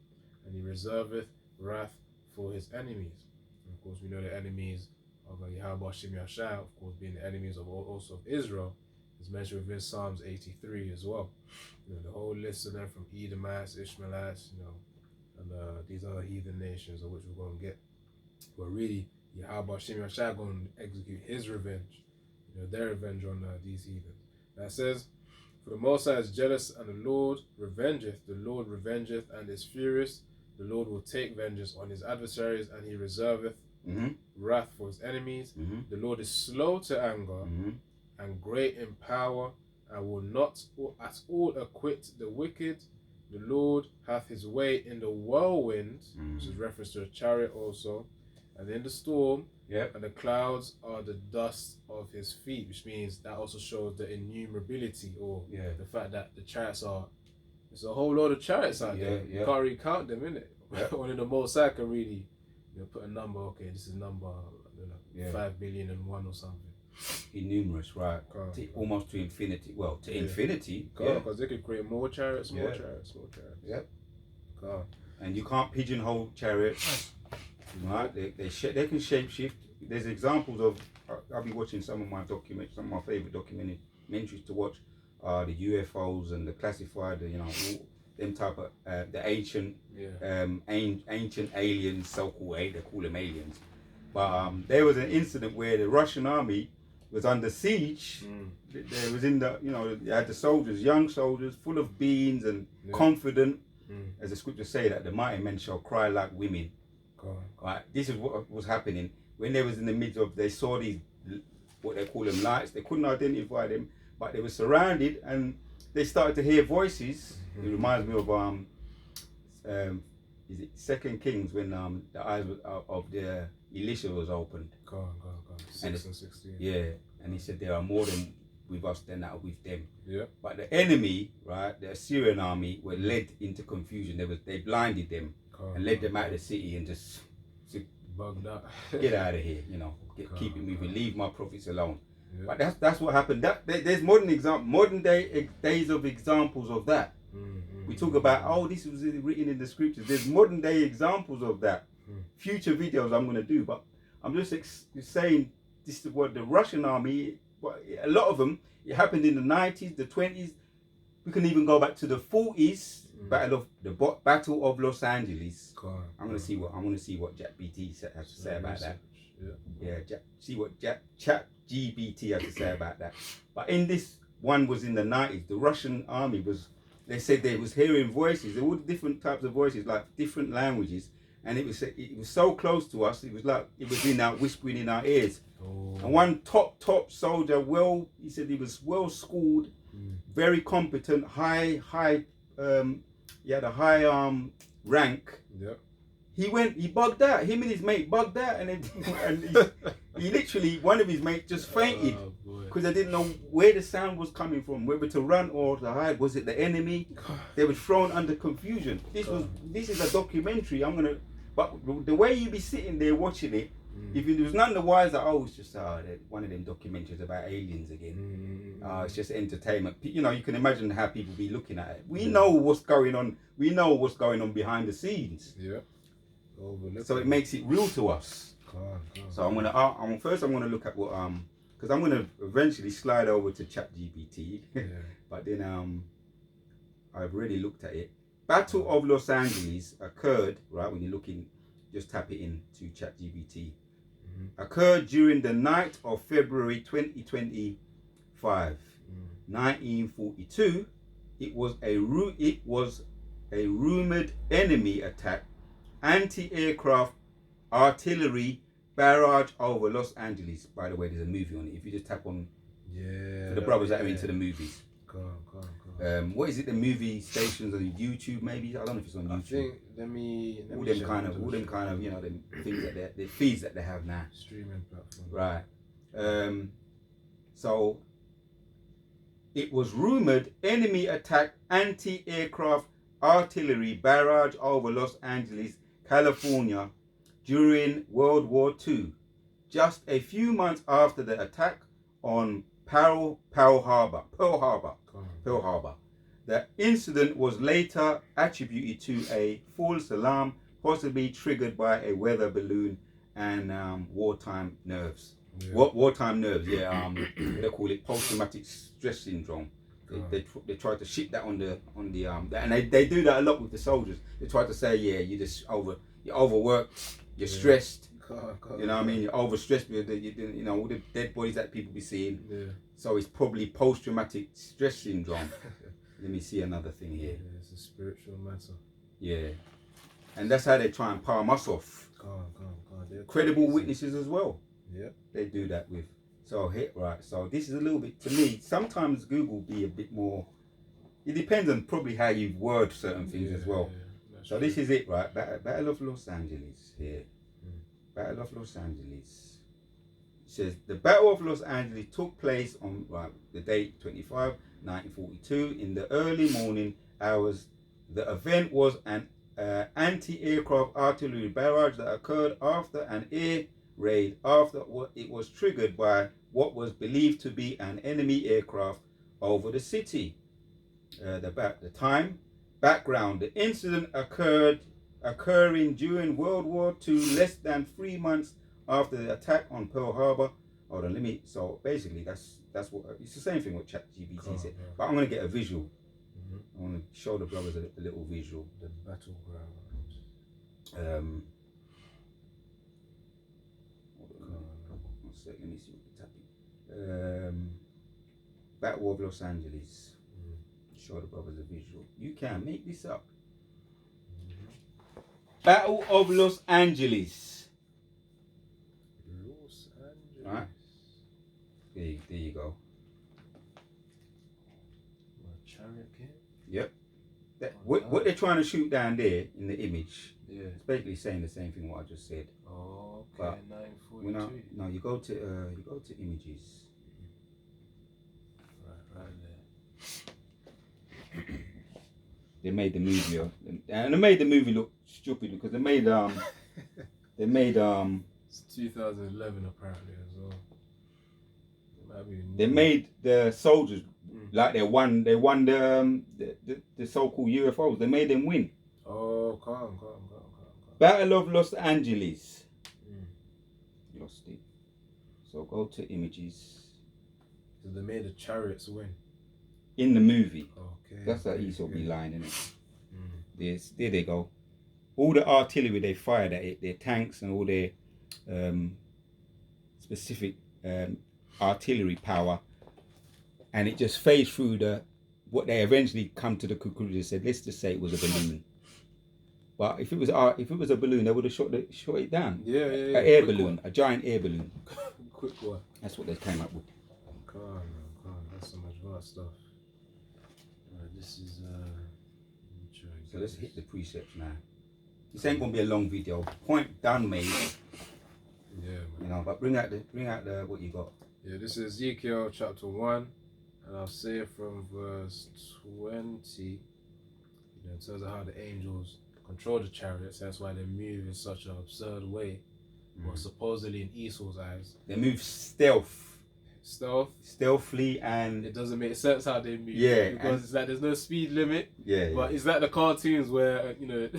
[SPEAKER 2] and he reserveth wrath for his enemies. And of course, we know the enemies of Yahweh Shem Yashai, of course, being the enemies of also of Israel, is mentioned within Psalms 83 as well. You know, the whole list of them from Edomites, Ishmaelites, you know, and these other heathen nations, of which we're going to get. But really, Yahweh Shem Yashai going to execute his revenge, you know, their revenge on these heathens. That says, for the Most High is jealous, and the Lord revengeth and is furious. The Lord will take vengeance on his adversaries, and he reserveth wrath for his enemies. The Lord is slow to anger and great in power, and will not at all acquit the wicked. The Lord hath his way in the whirlwind, which is reference to a chariot also, and in the storm, and the clouds are the dust of his feet, which means that also shows the innumerability, or the fact that the chariots are, there's a whole load of chariots out there. You can't really count them, innit? Only the Most High can really, you know, put a number, okay, this is number, I don't know, 5,000,000,001 or something.
[SPEAKER 1] Innumerous, right? Almost to infinity. Well, to infinity.
[SPEAKER 2] Because they could create more chariots, more chariots.
[SPEAKER 1] Yep. And you can't pigeonhole chariots. Right? They can shape shift. There's examples of. I'll be watching some of my favorite documentaries to watch. The UFOs and the classified. You know, all them type of the ancient aliens, so-called. They call them aliens. But there was an incident where the Russian army was under siege. There was they had the soldiers, young soldiers, full of beans and confident. As the scriptures say, that the mighty men shall cry like women. Right, this is what was happening when they was in the midst of. They saw these, what they call them, lights. They couldn't identify them, but they were surrounded, and they started to hear voices. It reminds me of is it 2 Kings when the eyes of the Elisha was opened.
[SPEAKER 2] 6 and 16.
[SPEAKER 1] Yeah, and he said there are more than with us than that are with them. Yeah. But the enemy, right, the Assyrian army, were led into confusion. They blinded them and led them out of the city and just
[SPEAKER 2] bugged out.
[SPEAKER 1] Get out of here, keep it moving. Leave my prophets alone. Yeah. But that's what happened. There's modern days of examples of that. We talk about, this was written in the scriptures. There's modern day examples of that. Future videos I'm going to do, but I'm just saying this is what the Russian army, a lot of them, it happened in the 90s, the 20s. We can even go back to the 40s, Battle of Los Angeles. I'm going to see what ChatGPT has to say about that. See what ChatGPT has to say about that. But in this one was in the 90s. The Russian army they said they was hearing voices, all different types of voices, like different languages, and it was so close to us. It was like it was whispering in our ears. And one top soldier, he said he was well schooled, very competent, high he had a high rank. He bugged out. Him and his mate bugged out, and he literally, one of his mates just fainted because they didn't know where the sound was coming from, whether to run or to hide. Was it the enemy? They were thrown under confusion. This is a documentary. But the way you be sitting there watching it, if it was none the wiser, it's just one of them documentaries about aliens again. It's just entertainment. You can imagine how people be looking at it. We know what's going on. We know what's going on behind the scenes. Yeah. So it makes it real to us. So I'm gonna look at what because I'm gonna eventually slide over to ChatGPT. But then I've already looked at it. Battle of Los Angeles occurred, right, when you're looking, just tap it into ChatGPT. Occurred during the night of February 2025, 1942. It was a rumored enemy attack, anti-aircraft artillery barrage over Los Angeles. By the way, there's a movie on it. If you just tap on, for the brothers that are into the movies. What is it? The movie stations on YouTube, maybe? I don't know if it's on YouTube. I think all them kind of them things that the feeds that they have now.
[SPEAKER 2] Streaming platform.
[SPEAKER 1] Right. So it was rumored enemy attack anti-aircraft artillery barrage over Los Angeles, California during World War II. Just a few months after the attack on Pearl Harbor.
[SPEAKER 2] Come on.
[SPEAKER 1] Pearl Harbor. The incident was later attributed to a false alarm, possibly triggered by a weather balloon and wartime nerves.
[SPEAKER 2] Yeah.
[SPEAKER 1] Wartime nerves? Yeah. They call it post-traumatic stress syndrome. They try to ship that on the and they do that a lot with the soldiers. They try to say, yeah, you're overworked, you're stressed. You know what I mean? You're overstressed with all the dead bodies that people be seeing.
[SPEAKER 2] Yeah.
[SPEAKER 1] So it's probably post-traumatic stress syndrome. Let me see another thing here.
[SPEAKER 2] Yeah, it's a spiritual matter.
[SPEAKER 1] Yeah. And that's how they try and palm us off.
[SPEAKER 2] God.
[SPEAKER 1] Credible witnesses as well.
[SPEAKER 2] Yeah.
[SPEAKER 1] They do that with. So right. So this is a little bit, to me, sometimes Google be a bit more, it depends on probably how you word certain things as well.
[SPEAKER 2] Yeah,
[SPEAKER 1] so
[SPEAKER 2] true.
[SPEAKER 1] This is it, right? Battle of Los Angeles here. Battle of Los Angeles. It says the Battle of Los Angeles took place on the date 25, 1942 in the early morning hours. The event was an anti-aircraft artillery barrage that occurred after an air raid after it was triggered by what was believed to be an enemy aircraft over the city. The time, background: the incident occurring during World War II, less than 3 months after the attack on Pearl Harbor. Hold on, so basically that's what it's the same thing what ChatGPT said, but I'm going to get a visual. I want to show the brothers a little visual.
[SPEAKER 2] The battleground.
[SPEAKER 1] One sec, let me see what they're tapping. Battle of Los Angeles. Show the brothers a visual. You can make this up. Battle of Los Angeles.
[SPEAKER 2] Los Angeles.
[SPEAKER 1] Right. There you go.
[SPEAKER 2] Chariot King?
[SPEAKER 1] Yep. What they're trying to shoot down there in the image,
[SPEAKER 2] yeah,
[SPEAKER 1] it's basically saying the same thing what I just said.
[SPEAKER 2] Oh, okay.
[SPEAKER 1] But
[SPEAKER 2] 942.
[SPEAKER 1] No, you go to images.
[SPEAKER 2] Right there.
[SPEAKER 1] They made the movie, and they made the movie look stupid because they made
[SPEAKER 2] It's 2011 apparently as well.
[SPEAKER 1] They made the soldiers like they won the so-called UFOs. They made them win.
[SPEAKER 2] Oh, calm.
[SPEAKER 1] Battle of Los Angeles. Lost it. So go to images.
[SPEAKER 2] So they made the Chariots win.
[SPEAKER 1] In the movie.
[SPEAKER 2] Okay.
[SPEAKER 1] That's how Esau be lying, isn't it? There they go. All the artillery they fired at it, their tanks and all their specific artillery power, and it just phased through what they eventually come to the conclusion. They said, let's just say it was a balloon. But if it was a balloon, they would have shot it down.
[SPEAKER 2] Yeah.
[SPEAKER 1] An air balloon, a giant air balloon.
[SPEAKER 2] Quick one.
[SPEAKER 1] That's what they came up with.
[SPEAKER 2] Calm. That's some advanced stuff. Alright, this is
[SPEAKER 1] So let's hit the precepts now. This ain't gonna be a long video. Point done, mate.
[SPEAKER 2] Yeah, man.
[SPEAKER 1] You know, but bring out the what you got.
[SPEAKER 2] Yeah, this is Ezekiel chapter 1, and I'll say it from verse 20. In terms of how the angels control the chariots, that's why they move in such an absurd way. Well, supposedly in Esau's eyes,
[SPEAKER 1] they move stealthily, and
[SPEAKER 2] it doesn't make sense how they move.
[SPEAKER 1] Yeah,
[SPEAKER 2] because it's like there's no speed limit.
[SPEAKER 1] Yeah.
[SPEAKER 2] But it's like the cartoons where you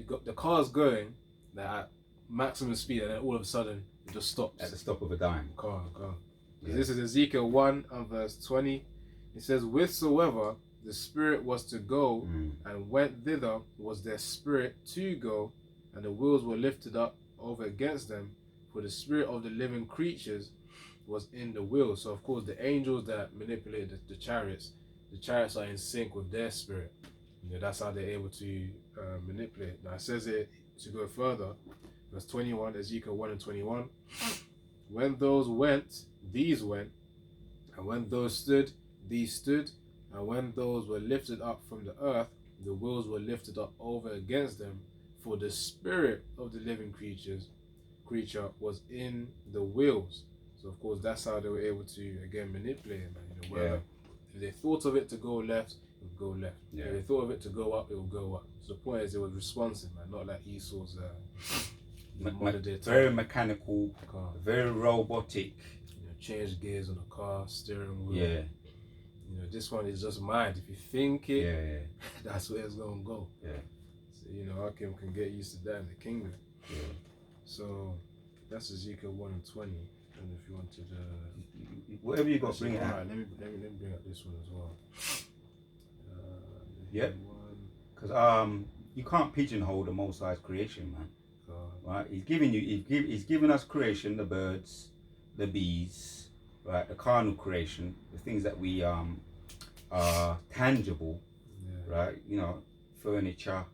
[SPEAKER 2] got the cars going at maximum speed, and then all of a sudden it just stops
[SPEAKER 1] at the stop of a dime.
[SPEAKER 2] Car.
[SPEAKER 1] Yeah.
[SPEAKER 2] This is Ezekiel 1 and verse 20. It says, "Whithersoever the spirit was to go, and went thither was their spirit to go, and the wheels were lifted up over against them, for the spirit of the living creatures was in the wheels." So of course the angels that manipulated the chariots are in sync with their spirit. That's how they're able to manipulate. Now it says it to go further, verse 21, Ezekiel 1 and 21. "When those went, these went, and when those stood, these stood, and when those were lifted up from the earth, the wheels were lifted up over against them, for the spirit of the living creature was in the wheels." So of course that's how they were able to again manipulate it, man. Whether if they thought of it to go left, it would go left.
[SPEAKER 1] Yeah.
[SPEAKER 2] If they thought of it to go up, it would go up. So the point is it was responsive, man, not like Esau's
[SPEAKER 1] very mechanical, very robotic.
[SPEAKER 2] change gears on the car, steering wheel.
[SPEAKER 1] Yeah.
[SPEAKER 2] You know, this one is just mind. If you think it,
[SPEAKER 1] Yeah.
[SPEAKER 2] that's where it's gonna go.
[SPEAKER 1] Yeah.
[SPEAKER 2] So you know, Hakim can get used to that in the kingdom.
[SPEAKER 1] Yeah.
[SPEAKER 2] So that's Ezekiel 1:20. And if you wanted
[SPEAKER 1] whatever you got, bring it out.
[SPEAKER 2] Alright, let me bring up this one as well.
[SPEAKER 1] Yep. Because you can't pigeonhole the Most High's creation, man. Right? He's given us creation, the birds, the bees, right? The carnal creation, the things that we are tangible, right? You know, furniture,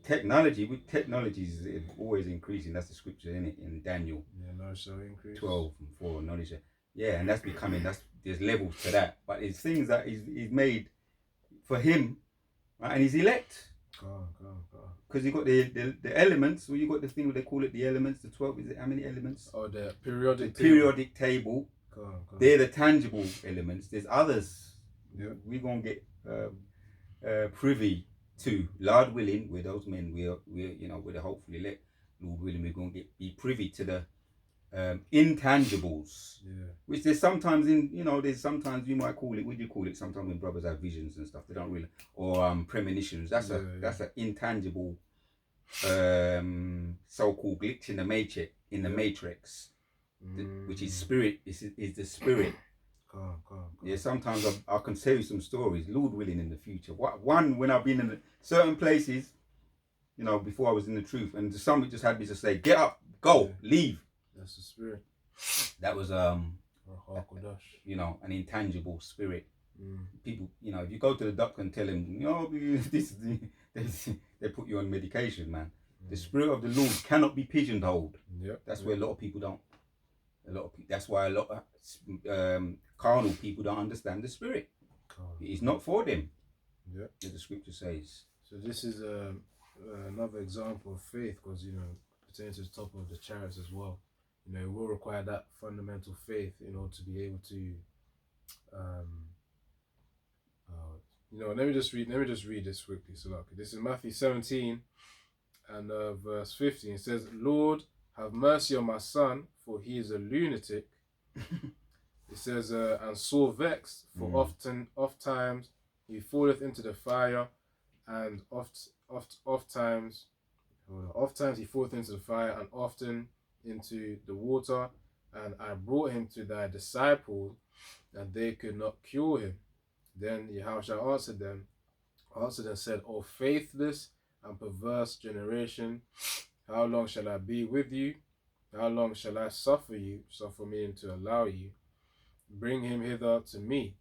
[SPEAKER 1] technology. With technology is always increasing. That's the scripture in it in Daniel.
[SPEAKER 2] Yeah, knowledge shall increase.
[SPEAKER 1] 12:4 knowledge. Yeah, and that's becoming. There's levels to that, but it's things that he's made for him, right? And he's elect. Because you got the elements. Well, you got the thing where they call it the elements. The 12. Is it how many elements?
[SPEAKER 2] Oh, the periodic.
[SPEAKER 1] The periodic table. They're the tangible elements. There's others.
[SPEAKER 2] Yeah.
[SPEAKER 1] We're gonna get privy to. Lord willing, we're those men. We're hopefully elect. Lord willing, we're gonna be privy to the intangibles.
[SPEAKER 2] Yeah.
[SPEAKER 1] Which there's sometimes there's sometimes you might call it. What do you call it? Sometimes when brothers have visions and stuff, they don't really, or premonitions. That's an intangible so-called glitch in the matrix, which is spirit. Is the spirit. Yeah, sometimes I can tell you some stories, Lord willing, in the future. One when I've been in certain places, before I was in the truth, and somebody just had me to say, "Get up, go, leave."
[SPEAKER 2] That's the spirit.
[SPEAKER 1] That was an intangible spirit. People, if you go to the doctor and tell him, they put you on medication, man. The spirit of the Lord cannot be pigeonholed. That's where a lot of people don't. That's why a lot of carnal people don't understand the spirit. It's not for them. Yeah, as the scripture says.
[SPEAKER 2] So this is another example of faith, because pertaining to the top of the chariots as well. It will require that fundamental faith in order to be able to. Let me just read this quickly. So look, this is Matthew 17 and verse 15. It says, "Lord, have mercy on my son, for he is a lunatic." It says, "and sore vexed, for oft times he falleth into the fire, and oft times he falleth into the fire, and often into the water. And I brought him to thy disciples, and they could not cure him. Then Yahushua answered them and said, O faithless and perverse generation, how long shall I be with you? How long shall I suffer me to allow you? Bring him hither to me."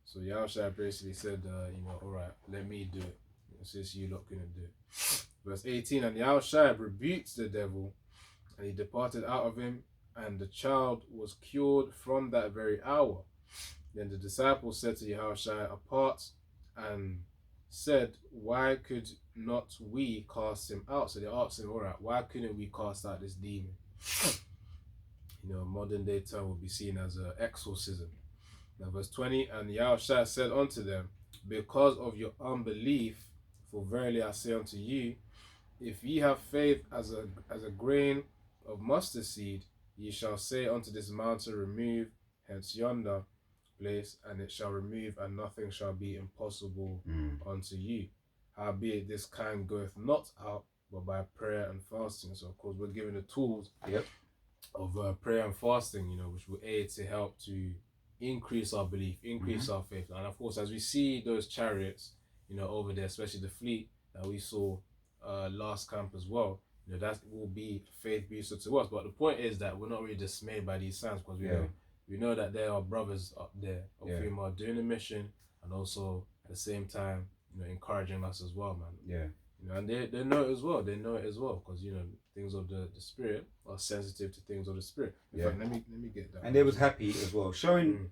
[SPEAKER 2] So Yahushua basically said, all right, let me do it, since you lot couldn't do it. Verse 18, "And Yahushua rebuked the devil, and he departed out of him, and the child was cured from that very hour. Then the disciples said to Yahushua apart, and said, Why could not we cast him out? So they asked him, all right, why couldn't we cast out this demon? Modern day term will be seen as an exorcism. Now verse 20, "And Yahushua said unto them, Because of your unbelief, for verily I say unto you, if ye have faith as a grain of mustard seed, ye shall say unto this mountain, Remove hence yonder place, and it shall remove, and nothing shall be impossible unto you. Howbeit this kind goeth not out, but by prayer and fasting." So of course we're given the tools of prayer and fasting, which will aid to help to increase our belief, increase our faith. And of course, as we see those chariots, over there, especially the fleet that we saw last camp as well, that will be faith booster to us. But the point is that we're not really dismayed by these signs, because we know that there are brothers up there of whom are doing the mission, and also at the same time, encouraging us as well, man.
[SPEAKER 1] Yeah.
[SPEAKER 2] And they know it as well. They know it as well, because things of the spirit are sensitive to things of the spirit. In fact, let me get that.
[SPEAKER 1] And they was happy as well, showing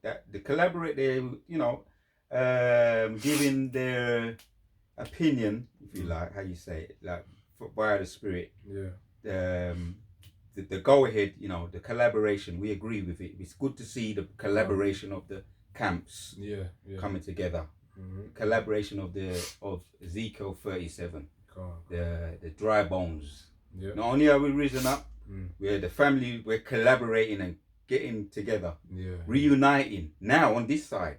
[SPEAKER 1] that the collaborate, they giving their opinion, if you like, how you say it, like via the spirit. The go ahead, the collaboration, we agree with it. It's good to see the collaboration of the camps coming together. Collaboration of Ezekiel 37, the dry bones. Not only are we risen up, we're the family, we're collaborating and getting together,
[SPEAKER 2] Yeah.
[SPEAKER 1] reuniting now on this side.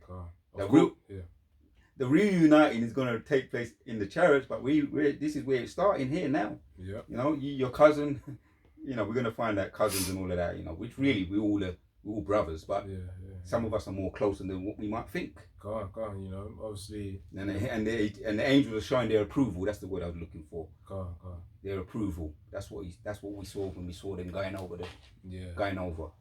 [SPEAKER 1] The reuniting is going to take place in the Chariots, but this is where it's starting here now.
[SPEAKER 2] Yeah.
[SPEAKER 1] You know, your cousin, you know, we're going to find out cousins and all of that, you know, which really we're all brothers, but some of us are more closer than what we might think.
[SPEAKER 2] Go on, you know, obviously.
[SPEAKER 1] And the angels are showing their approval. That's the word I was looking for.
[SPEAKER 2] Go on.
[SPEAKER 1] Their approval. That's what we saw when we saw them going over there.
[SPEAKER 2] Yeah.
[SPEAKER 1] Going over.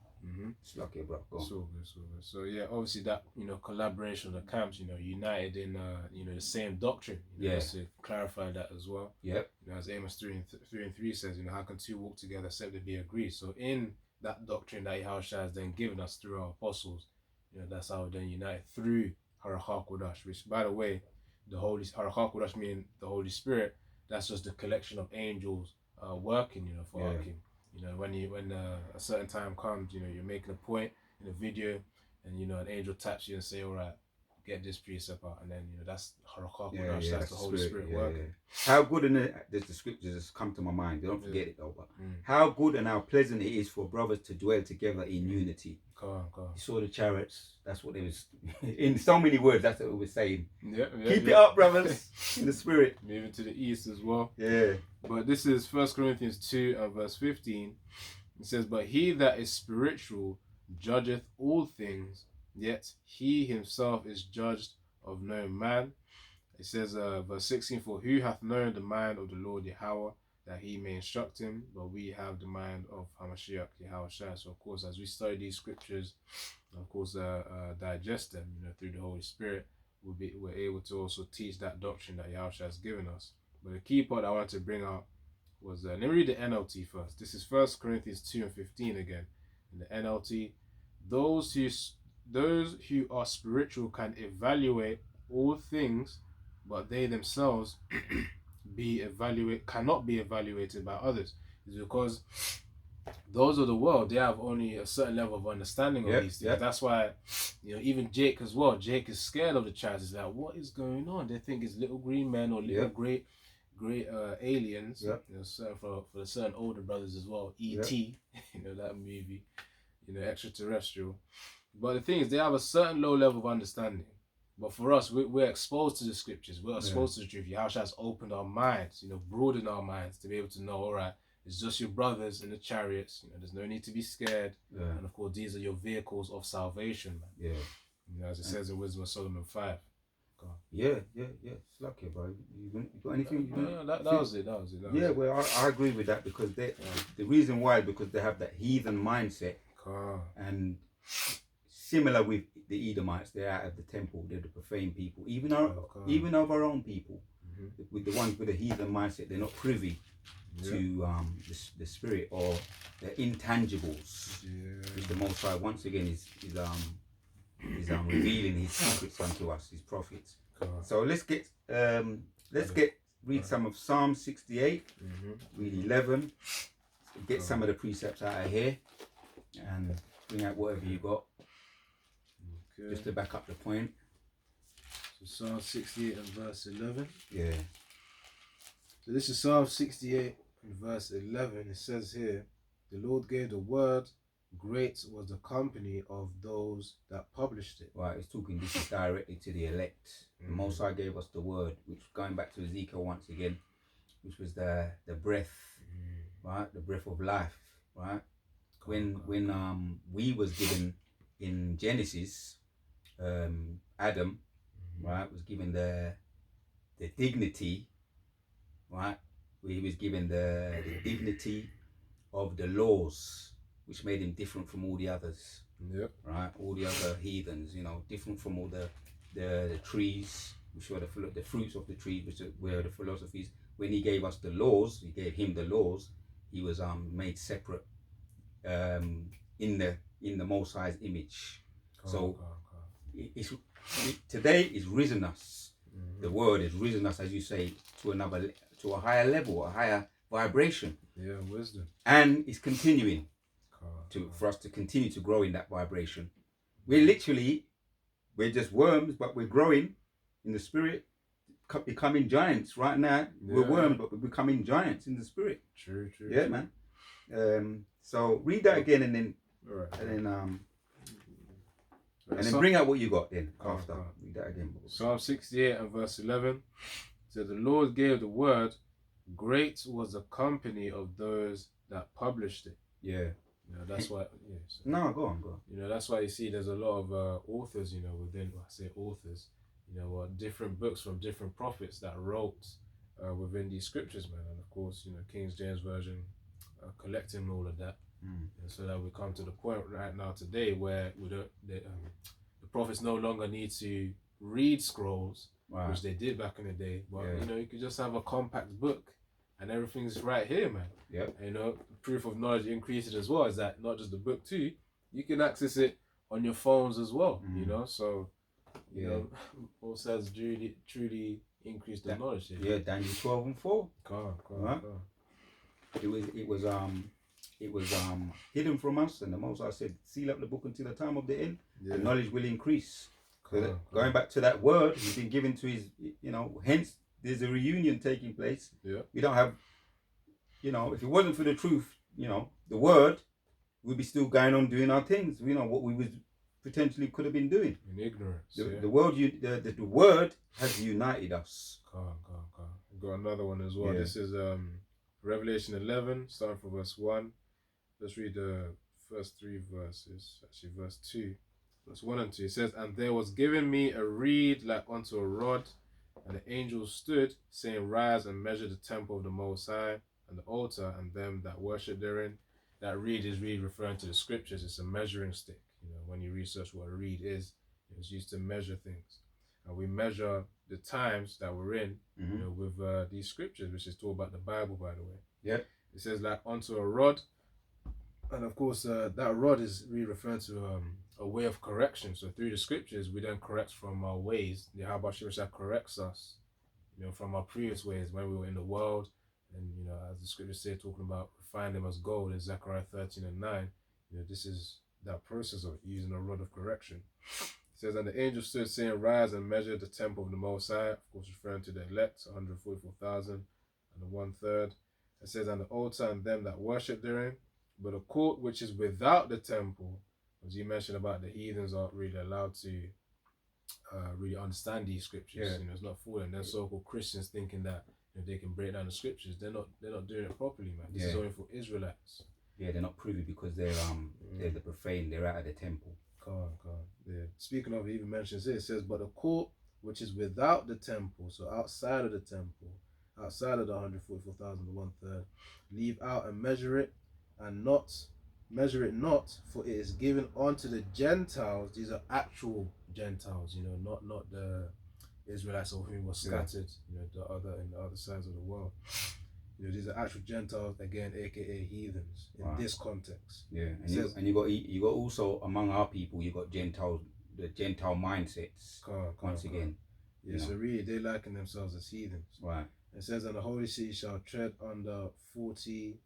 [SPEAKER 1] It's lucky, bro.
[SPEAKER 2] So good. So yeah, obviously that, you know, collaboration of the camps, you know, united in you know, the same doctrine. You know, to clarify that as well.
[SPEAKER 1] Yep.
[SPEAKER 2] You know, as Amos 3:3 says, you know, how can two walk together except they be agreed? So in that doctrine that Yahushua has then given us through our apostles, you know, that's how we then unite through Harachah Kodash, which, by the way, the Holy Harachah Kodash meaning the Holy Spirit. That's just the collection of angels working, you know, for our King. You know, when a certain time comes, you know, you're making a point in a video, and you know, an angel taps you and say, "All right, get this precept out," and then you know, that's Harachah Kodash. That's the Holy Spirit working.
[SPEAKER 1] Yeah. How good the scriptures just come to my mind. Don't forget it though. But how good and how pleasant it is for brothers to dwell together in unity.
[SPEAKER 2] Go on.
[SPEAKER 1] You saw the Chariots. That's what they was in so many words. That's what it was saying. Keep it up, brothers, in the spirit.
[SPEAKER 2] Moving to the east as well.
[SPEAKER 1] Yeah.
[SPEAKER 2] But this is 1 Corinthians 2 and verse 15. It says, "But he that is spiritual judgeth all things, yet he himself is judged of no man." It says, verse 16, "For who hath known the mind of the Lord Yahweh, that he may instruct him? But we have the mind of Hamashiach Yahushua." So of course, as we study these scriptures, of course, digest them, you know, through the Holy Spirit, we're able to also teach that doctrine that Yahushua has given us. But the key part I wanted to bring out was, let me read the NLT first. This is 1 Corinthians 2 and 15 again. In the NLT, those who are spiritual can evaluate all things, but they themselves cannot be evaluated by others. It's because those of the world, they have only a certain level of understanding of these things. That's why, you know, even Jake as well. Jake is scared of the Chariots. He's like, what is going on? They think it's little green men or little great aliens. You know, for the certain older brothers as well. E.T. You know, that movie. You know, extraterrestrial. But the thing is, they have a certain low level of understanding. But for us, we're exposed to the scriptures. We're exposed to the truth. Yahushua has opened our minds, you know, broadened our minds to be able to know, all right, it's just your brothers in the chariots. You know, there's no need to be scared. And of course, these are your vehicles of salvation, man. You know, as it says in Wisdom of Solomon 5.
[SPEAKER 1] Yeah. It's lucky, bro. You got anything?
[SPEAKER 2] That was it.
[SPEAKER 1] Well, I agree with that, because the reason why, because they have that heathen mindset. And similar with the Edomites, they're out of the temple, they're the profane people. Even of our own people, with the ones with the heathen mindset, they're not privy to the spirit or the intangibles, which the Most High once again is revealing his secrets unto us, his prophets. So let's read some of Psalm 68, read 11, get some of the precepts out of here, and bring out whatever you got. Just to back up the point.
[SPEAKER 2] So Psalm 68 and verse 11.
[SPEAKER 1] So
[SPEAKER 2] this is Psalm 68 and verse 11. It says here, "The Lord gave the word, great was the company of those that published it."
[SPEAKER 1] Right, this is directly to the elect. The Most High gave us the word, which, going back to Ezekiel once again, which was the breath, right? The breath of life, right? When we was given in Genesis, Adam, right, was given the dignity, right? He was given the dignity of the laws, which made him different from all the others. Right, all the other heathens, you know, different from all the trees, which were the fruits of the trees, which were the philosophies. When he gave us the laws, he gave him the laws. He was made separate in the Most High's image. Today is risen us. The word is risen us, as you say, to a higher level, a higher vibration.
[SPEAKER 2] Wisdom.
[SPEAKER 1] And it's continuing for us to continue to grow in that vibration. We're just worms, but we're growing in the spirit, becoming giants. Right now, we're worms, but we're becoming giants in the spirit.
[SPEAKER 2] True.
[SPEAKER 1] Yeah, man. So read that again, and then
[SPEAKER 2] Alright.
[SPEAKER 1] And then
[SPEAKER 2] Right,
[SPEAKER 1] and then bring out what you got then
[SPEAKER 2] Calm,
[SPEAKER 1] after.
[SPEAKER 2] calm.
[SPEAKER 1] Read that again.
[SPEAKER 2] Psalm 68 and verse 11 says, "The Lord gave the word, great was the company of those that published it."
[SPEAKER 1] Yeah.
[SPEAKER 2] You know, that's why. Yeah, so,
[SPEAKER 1] No, go on.
[SPEAKER 2] you know, that's why you see there's a lot of authors. You know, within I say authors. You know, different books from different prophets that wrote within these scriptures, man. And of course, you know, King James version collecting all of that. And so that we come to the point right now today where we don't, the prophets no longer need to read scrolls,
[SPEAKER 1] Right.
[SPEAKER 2] which they did back in the day. But
[SPEAKER 1] Yeah.
[SPEAKER 2] you know, you could just have a compact book, and everything's right here, man.
[SPEAKER 1] Yep.
[SPEAKER 2] And, you know, proof of knowledge increases as well. Is that not just the book too? You can access it on your phones as well. You know, so you know, Paul says truly increase the knowledge here.
[SPEAKER 1] Yeah, Daniel 12:4.
[SPEAKER 2] Calm.
[SPEAKER 1] It was hidden from us, and the Most High said, seal up the book until the time of the end,
[SPEAKER 2] Yeah.
[SPEAKER 1] and knowledge will increase.
[SPEAKER 2] Calm.
[SPEAKER 1] Going back to that word, he's been given to his, you know, hence there's a reunion taking place.
[SPEAKER 2] Yeah.
[SPEAKER 1] We don't have, you know, if it wasn't for the truth, you know, the word, we'd be still going on doing our things. You know, what we was potentially could have been doing.
[SPEAKER 2] In ignorance.
[SPEAKER 1] The word has united us.
[SPEAKER 2] Calm. We've got another one as well.
[SPEAKER 1] Yeah.
[SPEAKER 2] This is Revelation 11, starting from verse 1. Let's read the first 3 verses. Actually, verse 2. Verse 1 and 2. It says, "And there was given me a reed like unto a rod, and the angel stood, saying, Rise and measure the temple of the Most High, and the altar, and them that worship therein." That reed is really referring to the scriptures. It's a measuring stick. You know, when you research what a reed is, it's used to measure things. And we measure the times that we're in, you know, with these scriptures, which is talk about the Bible, by the way.
[SPEAKER 1] Yeah.
[SPEAKER 2] It says like unto a rod, and of course that rod is really referring to a way of correction. So through the scriptures, we then correct from our ways. The Habashirah corrects us, you know, from our previous ways when we were in the world, and you know, as the scriptures say, talking about refine them as gold in Zechariah 13 and 9. You know, this is that process of using a rod of correction. It says, "And the angel stood, saying, Rise and measure the temple of the Most High," of course referring to the elect, 144,000 and the 1/3. It says, "And the altar and them that worship therein, but a court which is without the temple," as you mentioned about the heathens aren't really allowed to really understand these scriptures.
[SPEAKER 1] Yeah.
[SPEAKER 2] You know, it's not for them. They're so-called Christians thinking that, you know, they can break down the scriptures. They're not doing it properly, man. This is only for Israelites.
[SPEAKER 1] Yeah, they're not privy because they're the profane. They're out of the temple.
[SPEAKER 2] Calm. Yeah. Speaking of, it even mentions it says, "But the court which is without the temple," so outside of the temple, outside of the 144,000, the 1/3, "leave out and measure it, and not measure it not, for it is given unto the Gentiles." These are actual Gentiles, you know, not the Israelites of whom were scattered, you know, in the other sides of the world. You know, these are actual Gentiles, again, aka heathens, in this context.
[SPEAKER 1] Yeah, and you got also among our people, you got Gentiles, the Gentile mindsets. Once again,
[SPEAKER 2] yeah. So really, they liken themselves as heathens.
[SPEAKER 1] Right.
[SPEAKER 2] It says, "And the holy city shall tread under 40,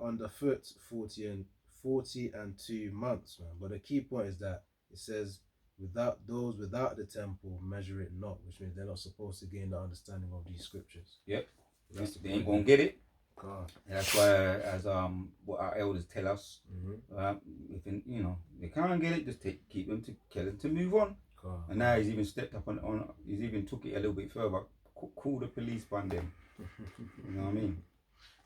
[SPEAKER 2] underfoot 40 and 2 months, man." But the key point is that it says, "Without the temple, measure it not," which means they're not supposed to gain the understanding of these scriptures.
[SPEAKER 1] Yep. They ain't gonna get it.
[SPEAKER 2] God.
[SPEAKER 1] That's why, as what our elders tell us, if you know they can't get it, just tell them to move on.
[SPEAKER 2] God.
[SPEAKER 1] And now he's even stepped up on he's even took it a little bit further. Call the police on them. You know what I mean?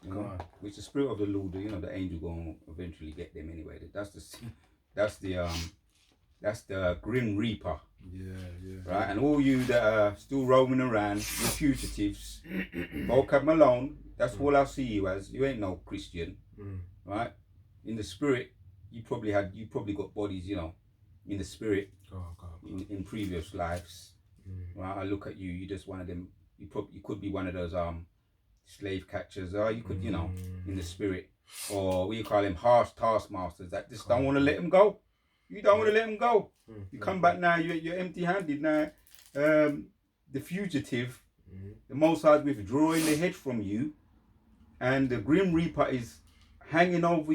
[SPEAKER 1] You know? Which the spirit of the Lord, you know, the angel gonna eventually get them anyway. That's the grim reaper.
[SPEAKER 2] Yeah.
[SPEAKER 1] Right, and all you that are still roaming around, you fugitives, walk up alone. That's all I see you as. You ain't no Christian, right? In the spirit, you probably got bodies, you know, in the spirit, in previous lives. Right, I look at you. You just one of them. You could be one of those slave catchers, or you could, you know, in the spirit, or what you call them, harsh taskmasters that just don't want to let them go. You don't want to let them go. You come back now, you're empty-handed now. The fugitive, the Most High is withdrawing the head from you, and the Grim Reaper is hanging over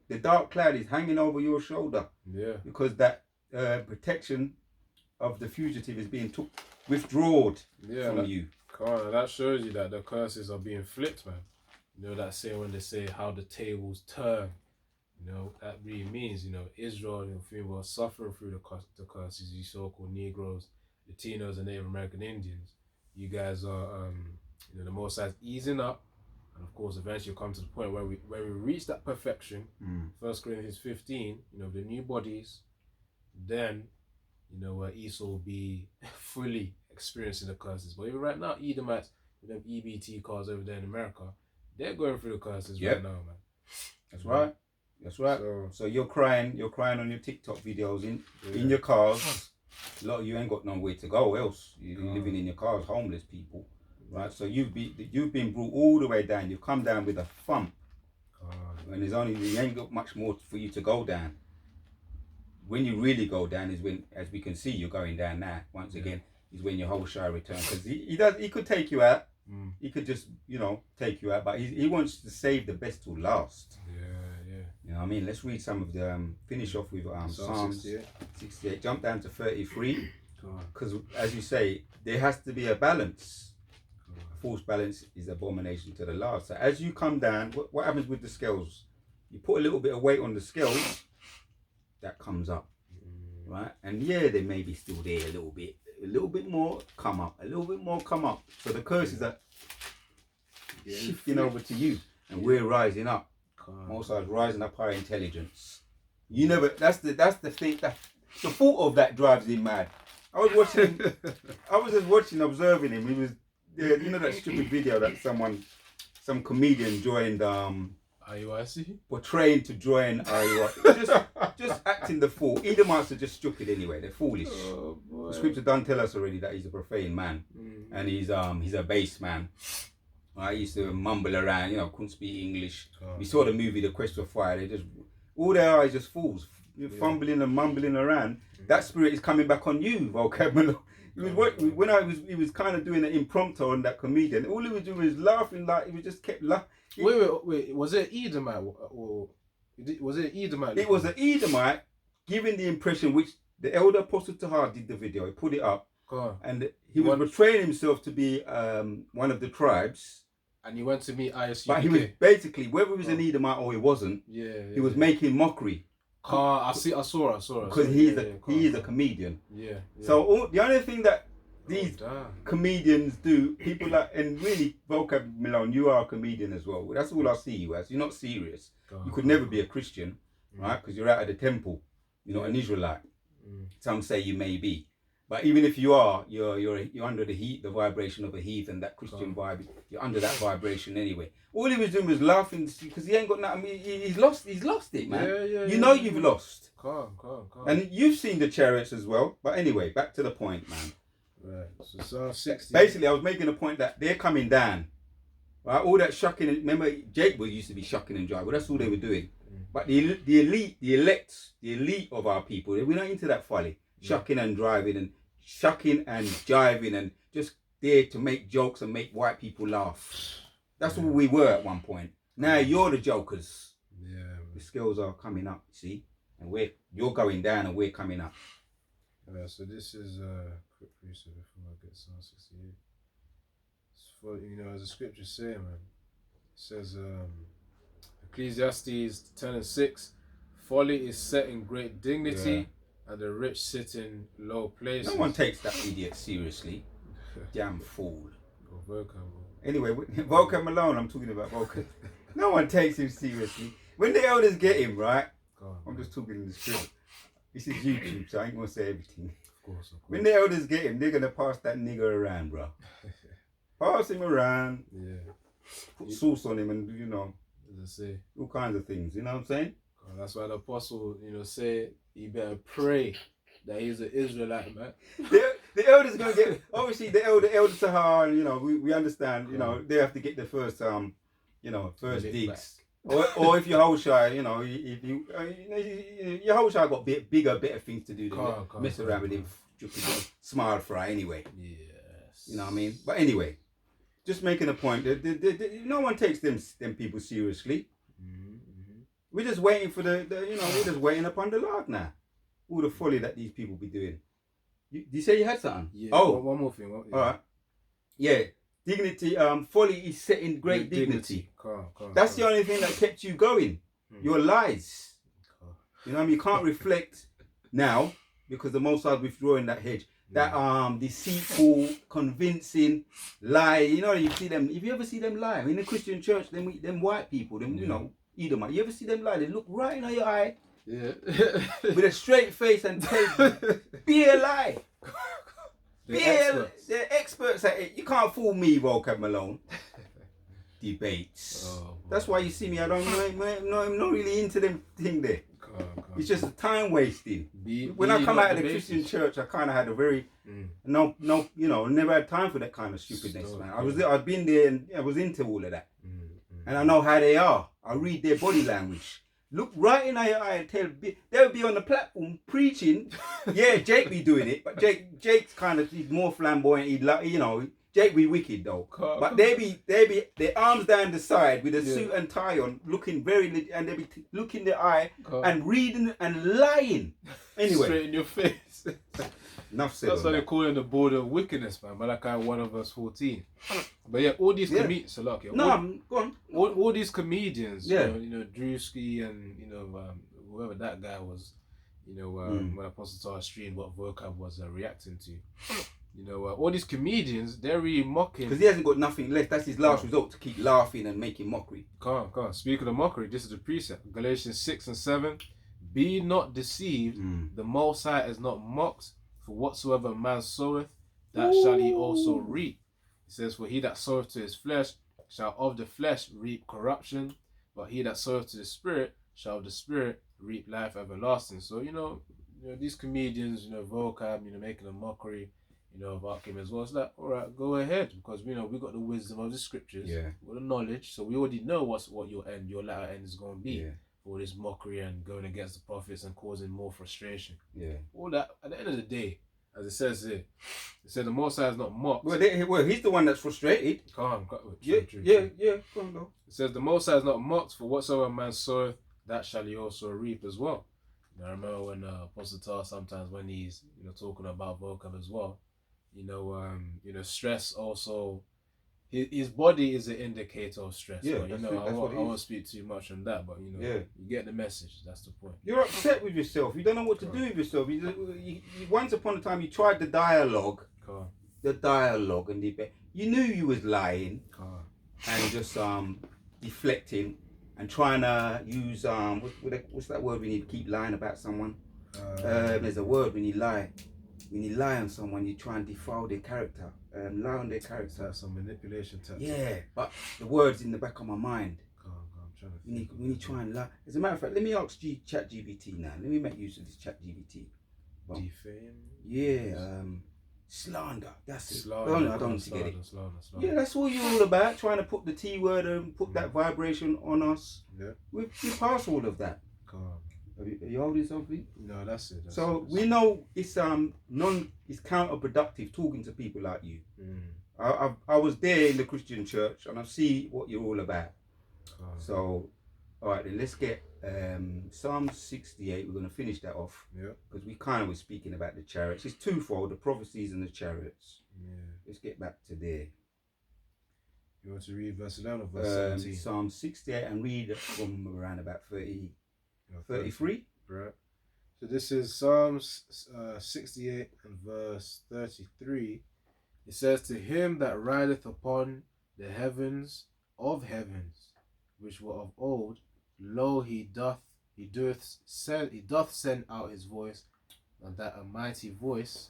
[SPEAKER 1] the dark cloud is hanging over your shoulder. Yeah. Because that protection of the fugitive is being withdrawn from you.
[SPEAKER 2] That shows you that the curses are being flipped, man. You know that saying when they say how the tables turn. You that really means, Israel, were suffering through the curses, you so-called Negroes, Latinos, and Native American Indians. You guys are, the Most High's easing up, and of course, eventually come to the point where we reach that perfection. 1 Corinthians 15, the new bodies, then, where Esau will be fully experiencing the curses. But even right now, Edomites with them EBT cars over there in America, they're going through the curses right now, man.
[SPEAKER 1] That's right. That's right. So you're crying on your TikTok videos in your cars. A lot of you ain't got nowhere to go else. You're living in your cars, homeless people. Right? So you've been brought all the way down. You've come down with a thump. And you ain't got much more for you to go down. When you really go down is when, as we can see, you're going down now. Once again, is when your whole Shire returns. Because he could take you out. He could just, take you out. But he wants to save the best till last. You know what I mean? Let's read some of the, finish off with Psalms 68. Jump down to 33. Because, as you say, there has to be a balance. False balance is abomination to the Lord. So as you come down, what happens with the scales? You put a little bit of weight on the scales, that comes up. Right? And they may be still there a little bit more come up, a little bit more come up. So the curses are shifting over to you, and we're rising up. Most High's rising up our intelligence. That's the thing. The thought of that drives him mad. I was just watching, observing him. He was, that stupid video that some comedian joined,
[SPEAKER 2] IUIC?
[SPEAKER 1] Portraying to join IUIC. just acting the fool. Edomites are just stupid anyway. They're foolish.
[SPEAKER 2] Oh, boy.
[SPEAKER 1] The scripture done tell us already that he's a profane man, and he's a base man. I used to mumble around, couldn't speak English. We saw the movie The Quest for Fire. They just, all they are is just fools, fumbling and mumbling around. That spirit is coming back on you, vocabulary. He was kind of doing an impromptu on that comedian. All he was doing was laughing, like he just kept laughing.
[SPEAKER 2] Wait, was it Edomite or was it Edomite?
[SPEAKER 1] It was an Edomite giving the impression, which the elder Apostle Tahar did the video. He put it up, and he was portraying himself to be one of the tribes.
[SPEAKER 2] And he went to meet ISU.
[SPEAKER 1] But he was basically, whether he was an Edomite or he wasn't, he was making mockery.
[SPEAKER 2] I saw.
[SPEAKER 1] Because he is a comedian. So the only thing that these comedians do, people like, and really, Vocab Malone, you are a comedian as well. That's all I see you as. You're not serious. You could never be a Christian, right? Because you're out of the temple. You're not an Israelite. Some say you may be. But even if you are, you're under the vibration of a heathen, that Christian vibe. You're under that vibration anyway. All he was doing was laughing because he ain't got nothing. He's lost it, man. You've lost.
[SPEAKER 2] Calm.
[SPEAKER 1] And you've seen the Chariots as well. But anyway, back to the point, man.
[SPEAKER 2] Right. So Psalm 60.
[SPEAKER 1] Basically, I was making a point that they're coming down. Right? All that shucking. Remember, Jake used to be shucking and jiving. Well, that's all they were doing. But the elite, the elite of our people, we're not into that folly. Shucking and driving and shucking and jiving and just there to make jokes and make white people laugh. That's what we were at one point. Now you're the jokers. The skills are coming up, see? And you're going down and we're coming up.
[SPEAKER 2] So this is quick research before I get Psalm 68. It's for, as the scriptures say, man. It says Ecclesiastes 10:6, folly is set in great dignity, and the rich sit in low places.
[SPEAKER 1] No one takes that idiot seriously. Damn fool. Anyway, Vocab Malone, I'm talking about Vocab. No one takes him seriously. When the elders get him, right? I'm just talking in the script. This is YouTube, so I ain't going to say everything.
[SPEAKER 2] Of course.
[SPEAKER 1] When the elders get him, they're going to pass that nigger around, bro. Pass him around. Put sauce on him and, all kinds of things. You know what I'm saying?
[SPEAKER 2] That's why the apostle, say you better pray that he's an Israelite, man.
[SPEAKER 1] The elders are going to get, obviously the elder Tahar, we understand, they have to get the first, first digs. Or if you're whole shy, if your whole shy got bigger, better things to do than mess around with him, smile fry anyway.
[SPEAKER 2] Yes.
[SPEAKER 1] You know what I mean? But anyway, just making a point. No one takes them people seriously. We're just waiting for we're just waiting upon the Lord now. All the folly that these people be doing. Did you say you had something?
[SPEAKER 2] Yeah. Oh, one more thing.
[SPEAKER 1] All right. Yeah. Dignity, folly is set in great dignity. That's the only thing that kept you going. Your lies. You know what I mean? You can't reflect now because the Most High is withdrawing that hedge. That deceitful, convincing lie. You know, you see them. If you ever see them lie in the Christian church, them white people, them you know, Edomite. You ever see them lie? They look right in your eye.
[SPEAKER 2] Yeah.
[SPEAKER 1] With a straight face and tell be a lie. They're experts at it. You can't fool me, Vocab Malone. Debates. That's why you see me. I'm not really into them thing there. It's just a time wasting. When I come out of the Christian church, I kind of had a very never had time for that kind of stupidness, man. I've been there and I was into all of that, and I know how they are. I read their body language. Look right in your eye and tell. They'll be on the platform preaching. Yeah, Jake be doing it, but Jake's kind of he's more flamboyant. Jake be wicked though. But they be their arms down the side with a suit and tie on, looking very and they be looking the eye and reading and lying. Anyway,
[SPEAKER 2] straight in your face.
[SPEAKER 1] Enough said.
[SPEAKER 2] That's why they call it the border of wickedness, man. Malachi 1 verse 14. But yeah, all these comedians. So look,
[SPEAKER 1] go on.
[SPEAKER 2] All these comedians, you know, Drewski and whoever that guy was, when Apostle Tar streamed what Vocab was reacting to. All these comedians, they're really mocking.
[SPEAKER 1] Because he hasn't got nothing left. That's his last resort, to keep laughing and making mockery.
[SPEAKER 2] Come on. Speaking of mockery, this is the precept. Galatians 6 and 7. Be not deceived, the Most High is not mocked, for whatsoever man soweth, that shall he also reap. It says, for he that soweth to his flesh shall of the flesh reap corruption, but he that soweth to the Spirit shall of the Spirit reap life everlasting. So, these comedians, Vocab, making a mockery, about him as well. It's like, all right, go ahead, because we got the wisdom of the scriptures, with the knowledge, so we already know what your latter end is going to be. Yeah. All this mockery and going against the prophets and causing more frustration. Yeah. All that, at the end of the day, as it says here, it said the Most High is not mocked.
[SPEAKER 1] Well, he's the one that's frustrated.
[SPEAKER 2] True.
[SPEAKER 1] Go on, though.
[SPEAKER 2] It says the Most High is not mocked, for whatsoever man soweth, that shall he also reap as well. I remember when Apostle Tar sometimes when he's talking about Vocab as well, stress also. His body is an indicator of stress. Yeah, but, I won't speak too much on that, but you get the message. That's the point.
[SPEAKER 1] You're upset with yourself. You don't know what to do with yourself. You once upon a time you tried the dialogue, and debate. You knew you was lying and just deflecting and trying to use what's that word when you keep lying about someone? There's a word when you lie. When you lie on someone, you try and defile their character, lie on their character.
[SPEAKER 2] That's some manipulation tactics.
[SPEAKER 1] Yeah, but the word's in the back of my mind.
[SPEAKER 2] I'm trying to
[SPEAKER 1] when you try and lie. As a matter of fact, let me ask ChatGPT now. Let me make use of this ChatGPT.
[SPEAKER 2] Defame?
[SPEAKER 1] Yeah, slander. That's it.
[SPEAKER 2] Slander.
[SPEAKER 1] I don't want to get it.
[SPEAKER 2] Slander.
[SPEAKER 1] Yeah, that's all you're all about. Trying to put the T word and put that vibration on us.
[SPEAKER 2] Yeah.
[SPEAKER 1] We pass all of that. Are you holding something?
[SPEAKER 2] No, that's it.
[SPEAKER 1] We know it's it's counterproductive talking to people like you. I was there in the Christian church and I see what you're all about. So, all right, then let's get Psalm 68. We're going to finish that off.
[SPEAKER 2] Yeah.
[SPEAKER 1] Because we kind of were speaking about the chariots. It's twofold: the prophecies and the chariots.
[SPEAKER 2] Yeah.
[SPEAKER 1] Let's get back to there.
[SPEAKER 2] You want to read verse 11 or verse 17?
[SPEAKER 1] Psalm 68 and read from around about 33.
[SPEAKER 2] Right. So this is Psalms 68 and verse 33. It says, to him that rideth upon the heavens of heavens, which were of old, lo, he doth send out his voice, and that a mighty voice.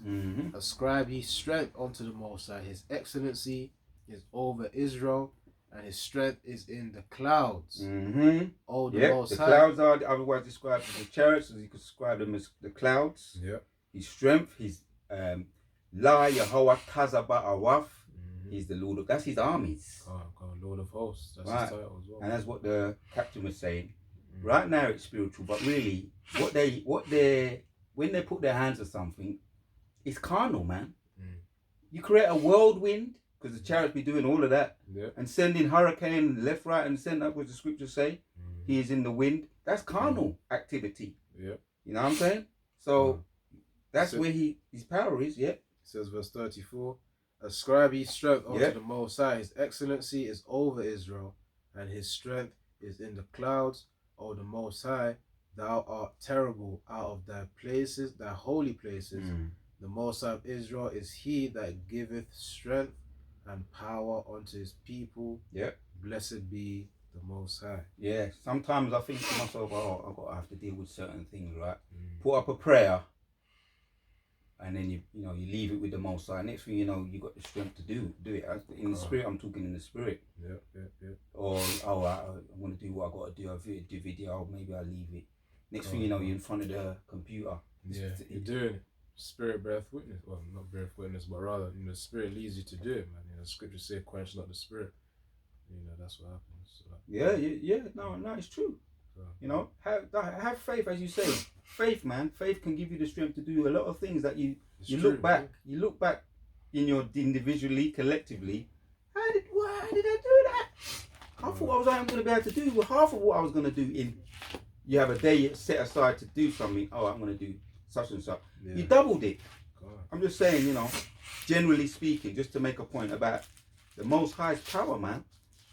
[SPEAKER 2] Ascribe he strength unto the Most High. His excellency is over Israel, and his strength is in the clouds. Oh, the Most High.
[SPEAKER 1] Clouds are otherwise described as the chariots, as you could describe them as the clouds.
[SPEAKER 2] Yeah.
[SPEAKER 1] His strength, his La Yahweh Tazaba Awaf. He's the Lord of. That's his armies.
[SPEAKER 2] Lord of hosts. That's
[SPEAKER 1] right.
[SPEAKER 2] His title as well.
[SPEAKER 1] And that's what the captain was saying. Right now it's spiritual, but really, when they put their hands on something, it's carnal, man. You create a whirlwind. Because the chariots be doing all of that. And sending hurricane left, right, and centre, what the scriptures say. He is in the wind. That's carnal activity.
[SPEAKER 2] Yeah.
[SPEAKER 1] You know what I'm saying? So that's where his power is,
[SPEAKER 2] It says verse 34. Ascribe ye strength unto the Most High. His excellency is over Israel, and his strength is in the clouds. O the Most High, thou art terrible out of thy places, thy holy places.
[SPEAKER 1] Mm.
[SPEAKER 2] The Most High of Israel is he that giveth strength and power unto his people.
[SPEAKER 1] Yep.
[SPEAKER 2] Blessed be the Most High.
[SPEAKER 1] Yeah. Sometimes I think to myself, oh, I've got to have to deal with certain things, right?
[SPEAKER 2] Mm.
[SPEAKER 1] Put up a prayer, and then you leave it with the Most High. Next thing you know, you got the strength to do it. In the spirit, I'm talking in the spirit.
[SPEAKER 2] Yeah.
[SPEAKER 1] Or I'm gonna do what I got to do. I do video. Maybe I leave it. Next thing you know, you're in front of the computer.
[SPEAKER 2] Yeah, you're doing it. Spirit, breath, witness. Well, not breath, witness, but rather, the spirit leads you to do it, man. The scriptures say, quench not the spirit. That's what happens. So,
[SPEAKER 1] yeah. No, it's true. So, have faith, as you say. Faith, man. Faith can give you the strength to do a lot of things that you look back. Yeah. You look back in your individually, collectively. Why did I do that? I thought I was only going to be able to do half of what I was going to do in. You have a day set aside to do something. Oh, I'm going to do such and such. Yeah. You doubled it. I'm just saying, generally speaking, just to make a point about the Most High's power, man.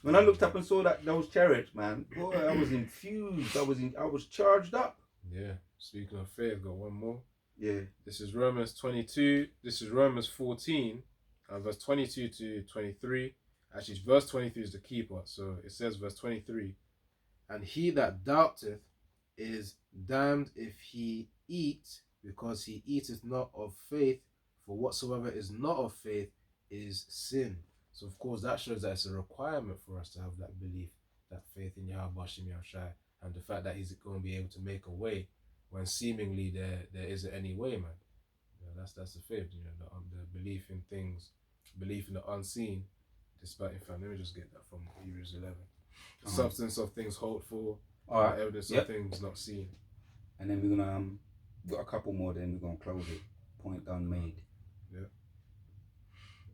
[SPEAKER 1] When I looked up and saw those chariots, man, boy, I was infused. I was charged up.
[SPEAKER 2] Yeah. Speaking of faith, got one more.
[SPEAKER 1] Yeah.
[SPEAKER 2] This is Romans 22. This is Romans 14, verse 22 to 23. Actually, verse 23 is the key part. So it says, verse 23, and he that doubteth is damned if he eat, because he eateth not of faith, for whatsoever is not of faith is sin. So of course that shows that it's a requirement for us to have that belief, that faith in Yahweh Bashim Yahushai, and the fact that he's going to be able to make a way when seemingly there isn't any way, man. That's the faith, the belief in things, belief in the unseen, despite, in fact, let me just get that from Hebrews 11. The substance of things hoped for, evidence of things not seen.
[SPEAKER 1] And then we're gonna got a couple more, then we're gonna close it. Point done, made.
[SPEAKER 2] Yeah.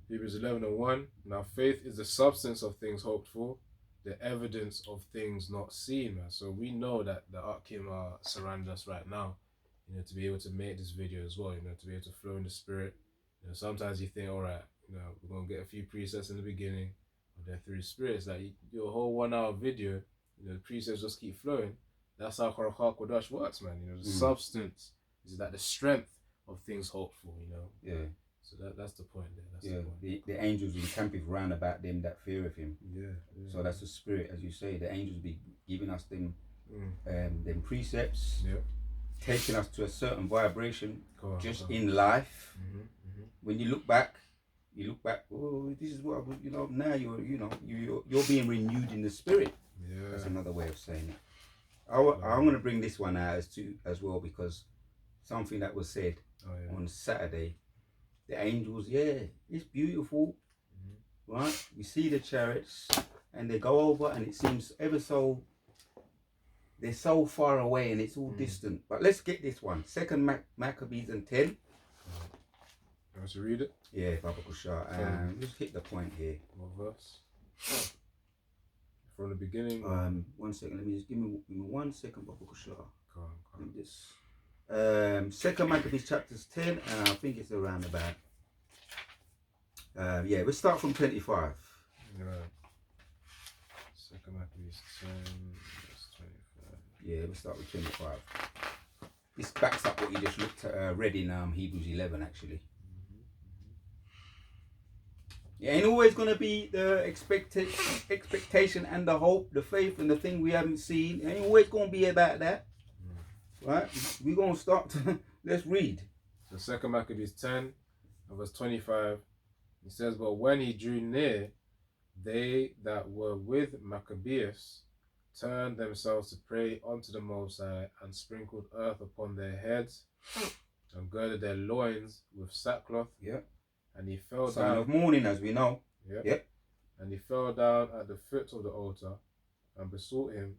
[SPEAKER 2] Hebrews 11:1. Now faith is the substance of things hoped for, the evidence of things not seen, man. So we know that the Akim are surrounding us right now, to be able to make this video as well, to be able to flow in the spirit. Sometimes you think, all right, we're going to get a few precepts in the beginning, and then through the spirit, it's like your whole 1 hour video, the precepts just keep flowing. That's how Kharakh Kodash works, man. The substance is that the strength of things hoped for,
[SPEAKER 1] Yeah.
[SPEAKER 2] So that's the point there. That's
[SPEAKER 1] the point. The angels encampeth round about them that feareth him.
[SPEAKER 2] Yeah.
[SPEAKER 1] So that's the spirit, as you say. The angels be giving us them precepts, taking us to a certain vibration in life. When you look back, oh, this is what now you're being renewed in the spirit.
[SPEAKER 2] Yeah.
[SPEAKER 1] That's another way of saying it. I'm going to bring this one out as well, because something that was said on Saturday. The angels, it's beautiful, right? We see the chariots, and they go over, and it seems they're so far away, and it's all distant. But let's get this one. 2 Maccabees and 10.
[SPEAKER 2] You want to read it?
[SPEAKER 1] Yeah, Baba Kushar. And just hit the point here.
[SPEAKER 2] What verse? From the beginning.
[SPEAKER 1] 1 second. Let me just give me 1 second, Baba Kushar.
[SPEAKER 2] Come on.
[SPEAKER 1] This. 2 Maccabees chapters 10, and I think it's around about. We'll start from 25.
[SPEAKER 2] Right. 2 Maccabees 10, verse 25.
[SPEAKER 1] Yeah, we'll start with 25. This backs up what you just read in Hebrews 11, actually. It ain't always going to be the expectation and the hope, the faith and the thing we haven't seen. It ain't always going to be about that. Right? We're going to start to, let's read.
[SPEAKER 2] So 2 Maccabees 10, verse 25, it says, but when he drew near, they that were with Maccabeus turned themselves to pray unto the Most High, and sprinkled earth upon their heads, and girded their loins with sackcloth.
[SPEAKER 1] Yep.
[SPEAKER 2] And he fell down.
[SPEAKER 1] Sign of mourning, as we know.
[SPEAKER 2] Yep. And he fell down at the foot of the altar, and besought him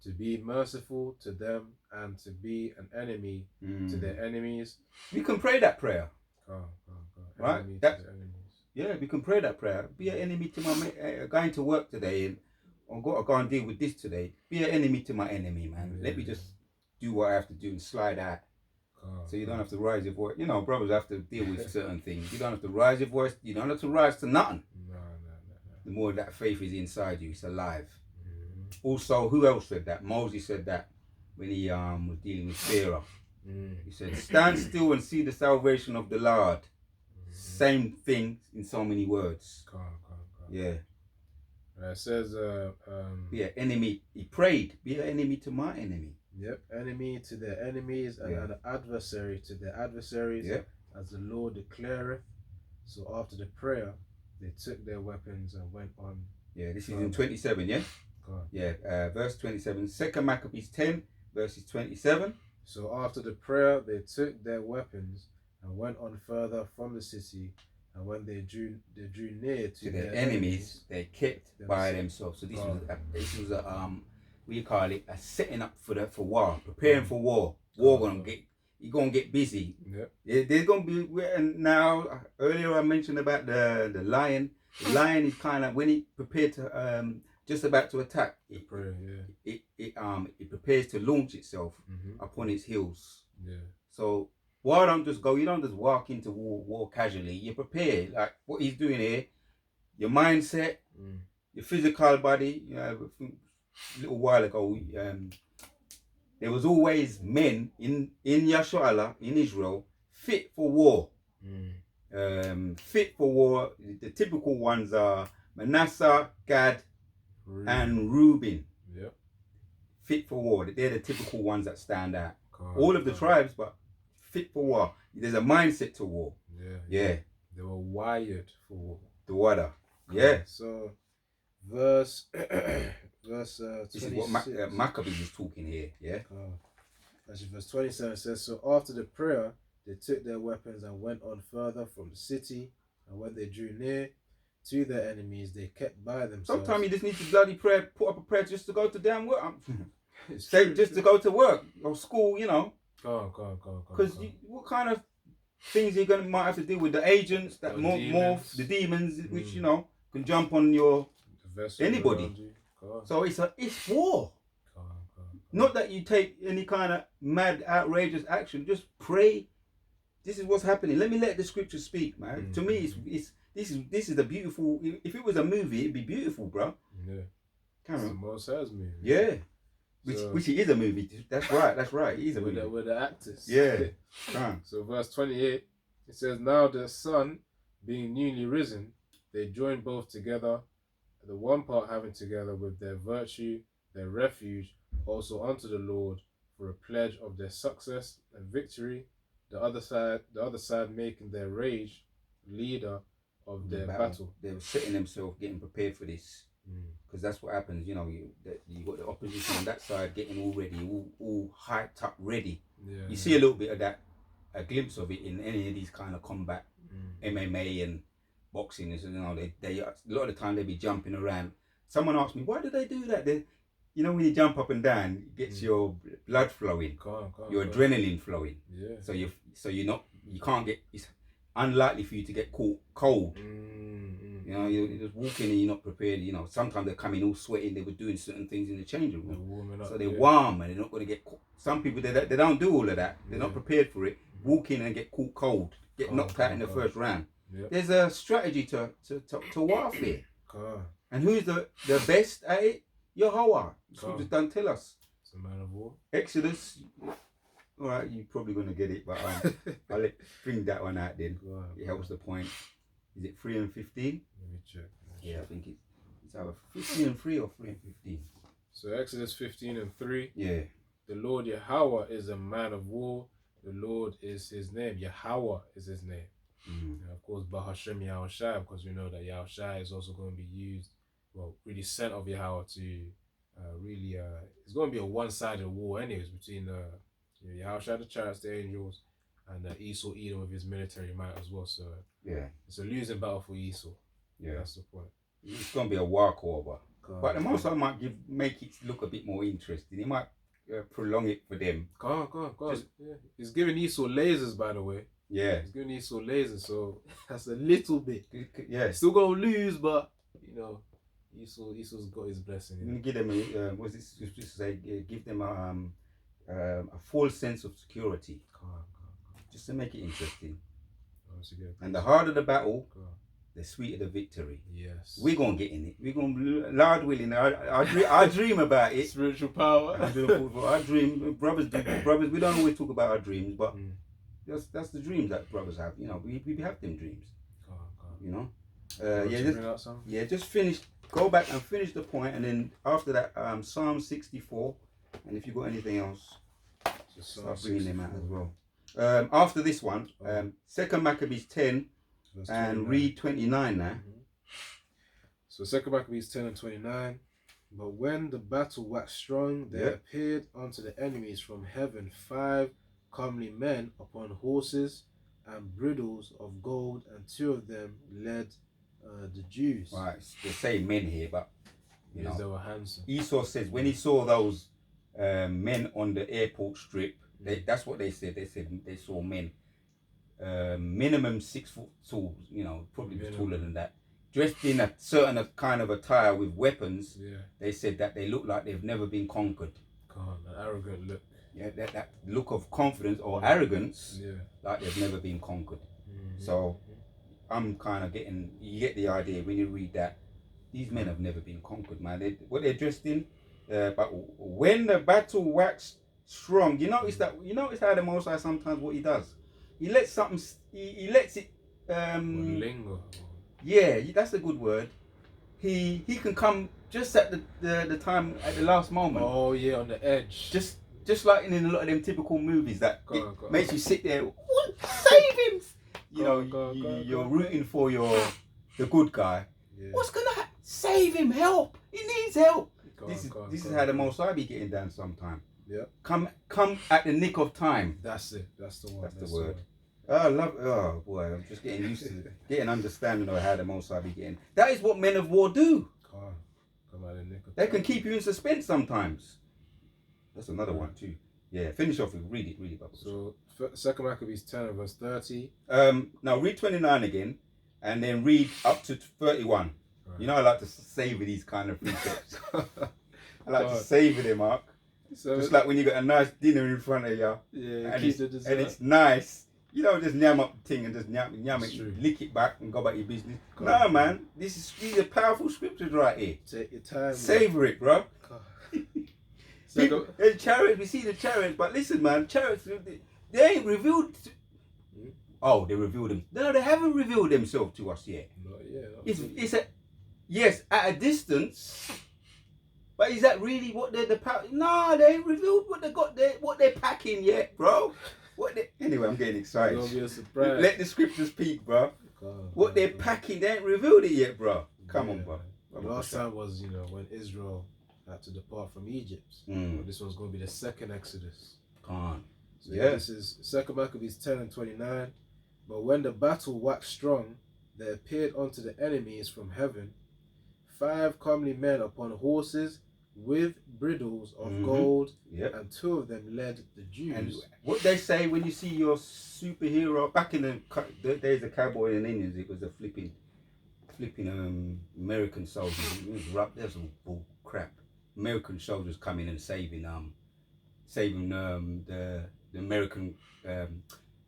[SPEAKER 2] to be merciful to them, and to be an enemy to their enemies.
[SPEAKER 1] We can pray that prayer.
[SPEAKER 2] Right? To their enemies.
[SPEAKER 1] Yeah, we can pray that prayer. Be an enemy to my going to work today, and I've got to go and deal with this today. Be an enemy to my enemy, man. Let me just do what I have to do and slide out. So you don't have to raise your voice. Brothers have to deal with certain things. You don't have to raise your voice. You don't have to rise to nothing.
[SPEAKER 2] No.
[SPEAKER 1] The more that faith is inside you, it's alive. Also, who else said that? Moses said that when he was dealing with Pharaoh. He said, "Stand still and see the salvation of the Lord." Same thing in so many words. Yeah.
[SPEAKER 2] It says,
[SPEAKER 1] be an enemy. He prayed, be an enemy to my enemy.
[SPEAKER 2] Yep, enemy to their enemies and an adversary to their adversaries, as the Lord declareth. So after the prayer, they took their weapons and went on.
[SPEAKER 1] Yeah, this is in 27, yeah? Verse 27. 2 Maccabees 10, verses 27.
[SPEAKER 2] So after the prayer, they took their weapons and went on further from the city. And when they drew near to
[SPEAKER 1] their enemies, they kept by themselves. So this was a what you call it, a setting up for war, preparing for war. You're gonna get busy. There's gonna be, and now earlier I mentioned about the lion. The lion is kind of, when he prepared to just about to attack, it prepares to launch itself upon its heels. So war don't just go, you don't just walk into war casually. You prepare, like what he's doing here. Your mindset, your physical body. You know, a little while ago, there was always men in Yasharallah, in Israel, fit for war. Fit for war. The typical ones are Manasseh, Gad, and Reuben. Fit for war. They're the typical ones that stand out. All of the tribes, but fit for war. There's a mindset to war. They
[SPEAKER 2] were wired for war.
[SPEAKER 1] The water.
[SPEAKER 2] So verse 26.
[SPEAKER 1] This is what Maccabees is talking here.
[SPEAKER 2] Actually, verse 27 says, so after the prayer, they took their weapons and went on further from the city. And when they drew near to their enemies, they kept by themselves.
[SPEAKER 1] Sometimes you just need to bloody pray, put up a prayer just to go to damn work. Just to go to work or school, you know. Because what kind of things you might have to deal with? The agents that morph, the demons, which, you know, can jump on your anybody. So it's war. Not that you take any kind of mad, outrageous action. Just pray. This is what's happening. Let me let the scripture speak, man. To me, this is a beautiful. If it was a movie, it'd be beautiful, bro.
[SPEAKER 2] It's the Most High's movie.
[SPEAKER 1] Yeah. Which it is a movie. That's right. It is a movie.
[SPEAKER 2] With the actors.
[SPEAKER 1] So
[SPEAKER 2] verse 28, it says, now the sun being newly risen, they joined both together, the one part having together with their virtue, their refuge, also unto the Lord, for a pledge of their success and victory. The other side making their rage leader of their battle.
[SPEAKER 1] They were setting themselves, getting prepared for this. Because that's what happens, you know. You got the opposition on that side getting all ready, all hyped up, ready. You see a little bit of that, a glimpse of it in any of these kind of combat, MMA and boxing. You know, they a lot of the time they be jumping around. Someone asked me, why do they do that? You know, when you jump up and down, it gets your blood flowing, your adrenaline flowing. So you can't get. It's unlikely for you to get caught cold. You know, you're just walking and you're not prepared. You know, sometimes they're coming all sweating. They were doing certain things in the changing room, so they're warm and they're not going to get caught. Some people they don't do all of that. They're not prepared for it. Walk in and get caught cold, get knocked out in the first round. There's a strategy to warfare. And who's the best at it? Yahweh. Scriptures don't tell us.
[SPEAKER 2] It's a man of war.
[SPEAKER 1] Exodus. All right, you're probably gonna get it, but I'll bring that one out then. It helps the point. Is it 3 and 15?
[SPEAKER 2] Let me check.
[SPEAKER 1] I think it's either 15 and 3 or 3 and 15.
[SPEAKER 2] So Exodus 15 and 3.
[SPEAKER 1] Yeah.
[SPEAKER 2] The Lord Yahweh is a man of war. The Lord is his name. Yahweh is his name. And of course, Bahashem Yahushai, because we know that Yahushai is also going to be used, really sent of Yahweh to it's going to be a one-sided war anyways between Yahushai, the Chariots, the angels, and Esau Edom with his military might as well. So it's a losing battle for Esau. That's the point.
[SPEAKER 1] It's going to be a walkover. But the Most High might make it look a bit more interesting. He might prolong it for them.
[SPEAKER 2] Go on. He's giving Esau lasers, by the way.
[SPEAKER 1] He's
[SPEAKER 2] giving Esau lasers, so that's a little bit.
[SPEAKER 1] Still
[SPEAKER 2] going to lose, but you know, Esau's got his blessing.
[SPEAKER 1] You give them what's this supposed to say? Give them a false sense of security, just to make it interesting. And the harder the battle, the sweeter the victory.
[SPEAKER 2] Yes.
[SPEAKER 1] We're gonna get in it. We're gonna Lord willing. I dream about it.
[SPEAKER 2] Spiritual power.
[SPEAKER 1] I dream. Brothers do. Brothers. We don't always talk about our dreams, but that's the dreams that brothers have. You know, we have them dreams. You know. Just finish. Go back and finish the point, and then after that, Psalm 64, and if you got anything else, start bringing them out as well. After this one, 2 Maccabees 10, and read 29 now.
[SPEAKER 2] So 2 Maccabees 10 and 29. But when the battle waxed strong, there appeared unto the enemies from heaven 5 comely men upon horses and bridles of gold, and 2 of them led the Jews.
[SPEAKER 1] Right, they say men here, but you know,
[SPEAKER 2] they were handsome.
[SPEAKER 1] Esau says when he saw those men on the airport strip, that's what they said. They said they saw men, minimum 6 foot tall. You know, probably taller than that, dressed in a certain kind of attire with weapons. They said that they look like they've never been conquered.
[SPEAKER 2] An arrogant look.
[SPEAKER 1] Yeah, that look of confidence or arrogance, like they've never been conquered. So I'm kind of you get the idea when you read that. These men have never been conquered, man. What they're dressed in. But when the battle waxed strong, you notice how the Most High sometimes what he does. He lets something. He lets it.
[SPEAKER 2] Linger.
[SPEAKER 1] Yeah, that's a good word. He can come just at the time at the last moment.
[SPEAKER 2] Oh yeah, on the edge.
[SPEAKER 1] Just like in a lot of them typical movies that makes you sit there. What? Save him! You're rooting for the good guy. What's gonna happen? Save him! Help! He needs help. This is how the Most High be getting down sometime. Yeah. Come at the nick of time.
[SPEAKER 2] That's it. That's the one.
[SPEAKER 1] That's the word. Oh boy, I'm just getting used to getting understanding of how the Most High be getting. That is what men of war do.
[SPEAKER 2] Come at the nick of time.
[SPEAKER 1] They can keep you in suspense sometimes. That's another one too. Yeah, finish off with read it, Bubbles.
[SPEAKER 2] So 2 Maccabees 10 and verse 30.
[SPEAKER 1] Now read 29 again, and then read up to 31. Right. You know I like to savor these kind of precepts. I like to savor them up. So just like when you got a nice dinner in front of you, and it's nice. You don't just nyam up the thing and just nyam it, lick it back and go about your business. No, man, these are powerful scriptures right here.
[SPEAKER 2] Take your time.
[SPEAKER 1] Savor it, bro. Chariots, we see the chariots, but listen, man, chariots, they ain't revealed. Oh, they revealed them. No, they haven't revealed themselves to us yet.
[SPEAKER 2] Not yet.
[SPEAKER 1] It's at a distance. But is that really what they're the power? No, they ain't revealed what they got there, what they're packing yet, bro. Anyway, I'm getting excited.
[SPEAKER 2] It's gonna be a surprise.
[SPEAKER 1] Let the scriptures peek, bro. What they're packing, they ain't revealed it yet, bro. Come on, bro.
[SPEAKER 2] Last time was, when Israel had to depart from Egypt. But this one's going to be the second Exodus. So this is 2 Maccabees 10 and 29. But when the battle waxed strong, there appeared unto the enemies from heaven 5 comely men upon horses with bridles of gold, and 2 of them led the Jews.
[SPEAKER 1] And what they say when you see your superhero, back in the days of cowboy and Indians, it was a flipping American soldiers. It was rough. There's some bull crap. American soldiers coming and saving the American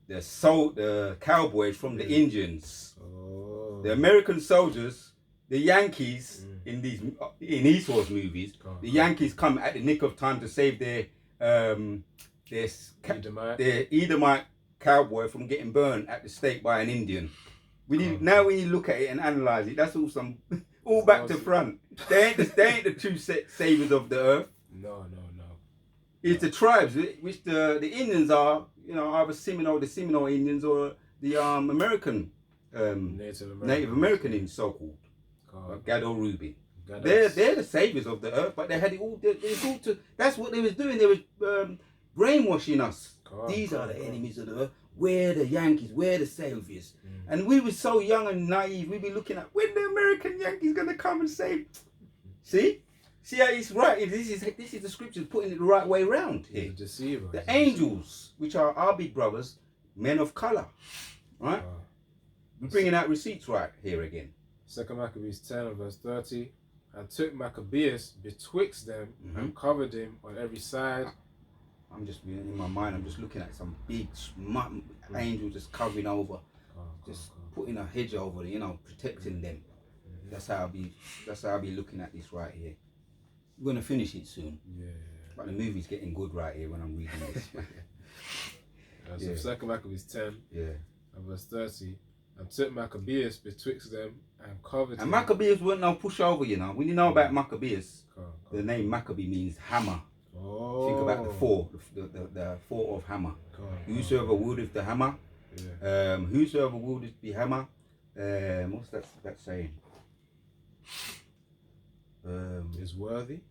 [SPEAKER 1] the cowboys from the Indians. The American soldiers, the Yankees in Esau's movies, the Yankees come at the nick of time to save their Edomite cowboy from getting burned at the stake by an Indian. Now when you look at it and analyze it, that's all back to front. They ain't the true saviors of the earth.
[SPEAKER 2] No.
[SPEAKER 1] It's the tribes, which the Indians are, either the Seminole Indians or the American, Native American Indians, so-called. Gado Ruby. They're the saviors of the earth, but they had it all. That's what they was doing. They was brainwashing us. These are the enemies of the earth. We're the Yankees. We're the saviors. And we were so young and naive. We'd be looking at when the American Yankees gonna come and save. See how it's right. This is the scriptures putting it the right way around here. The angels, which are our big brothers, men of color, right? We're bringing out receipts right here again.
[SPEAKER 2] 2 Maccabees 10 and verse 30, and took Maccabeus betwixt them and covered him on every side.
[SPEAKER 1] I'm just in my mind. I'm just looking at some big angel just covering over, putting a hedge over, protecting them. That's how I'll be looking at this right here. We're gonna finish it soon.
[SPEAKER 2] Yeah.
[SPEAKER 1] But the movie's getting good right here when I'm reading this.
[SPEAKER 2] So 2 Maccabees 10,
[SPEAKER 1] Yeah.
[SPEAKER 2] and verse 30. And took Maccabeus betwixt them and covered
[SPEAKER 1] And
[SPEAKER 2] him.
[SPEAKER 1] Maccabees weren't no pushover, When you know about Maccabeus,
[SPEAKER 2] Come on.
[SPEAKER 1] the name Maccabee means hammer.
[SPEAKER 2] Oh.
[SPEAKER 1] Think about the four, the four of hammer. Whosoever wieldeth the hammer, whosoever wieldeth the hammer, what's that saying?
[SPEAKER 2] Is worthy.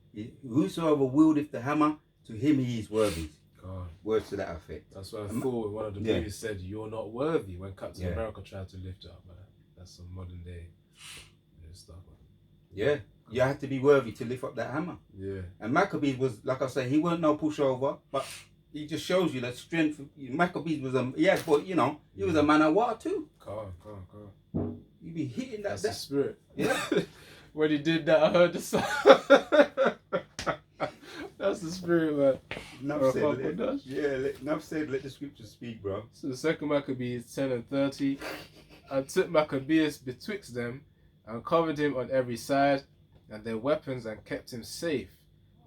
[SPEAKER 1] Whosoever wieldeth the hammer, to him he is worthy.
[SPEAKER 2] God.
[SPEAKER 1] Words to that effect.
[SPEAKER 2] That's what I thought. One of the movies said, "You're not worthy," when Captain America tried to lift it up. But that's some modern day stuff.
[SPEAKER 1] Yeah, you had to be worthy to lift up that hammer.
[SPEAKER 2] Yeah.
[SPEAKER 1] And Maccabees was, like I say, he weren't no pushover, but he just shows you the strength. Maccabees was but he was a man of war too.
[SPEAKER 2] Come on.
[SPEAKER 1] You be hitting that.
[SPEAKER 2] That's the spirit.
[SPEAKER 1] Yeah.
[SPEAKER 2] When he did that, I heard the sound. That's the spirit, man.
[SPEAKER 1] Enough said, let the scriptures speak, bro.
[SPEAKER 2] So the 2 Maccabees 10 and 30. And took Maccabeus betwixt them, and covered him on every side, and their weapons, and kept him safe,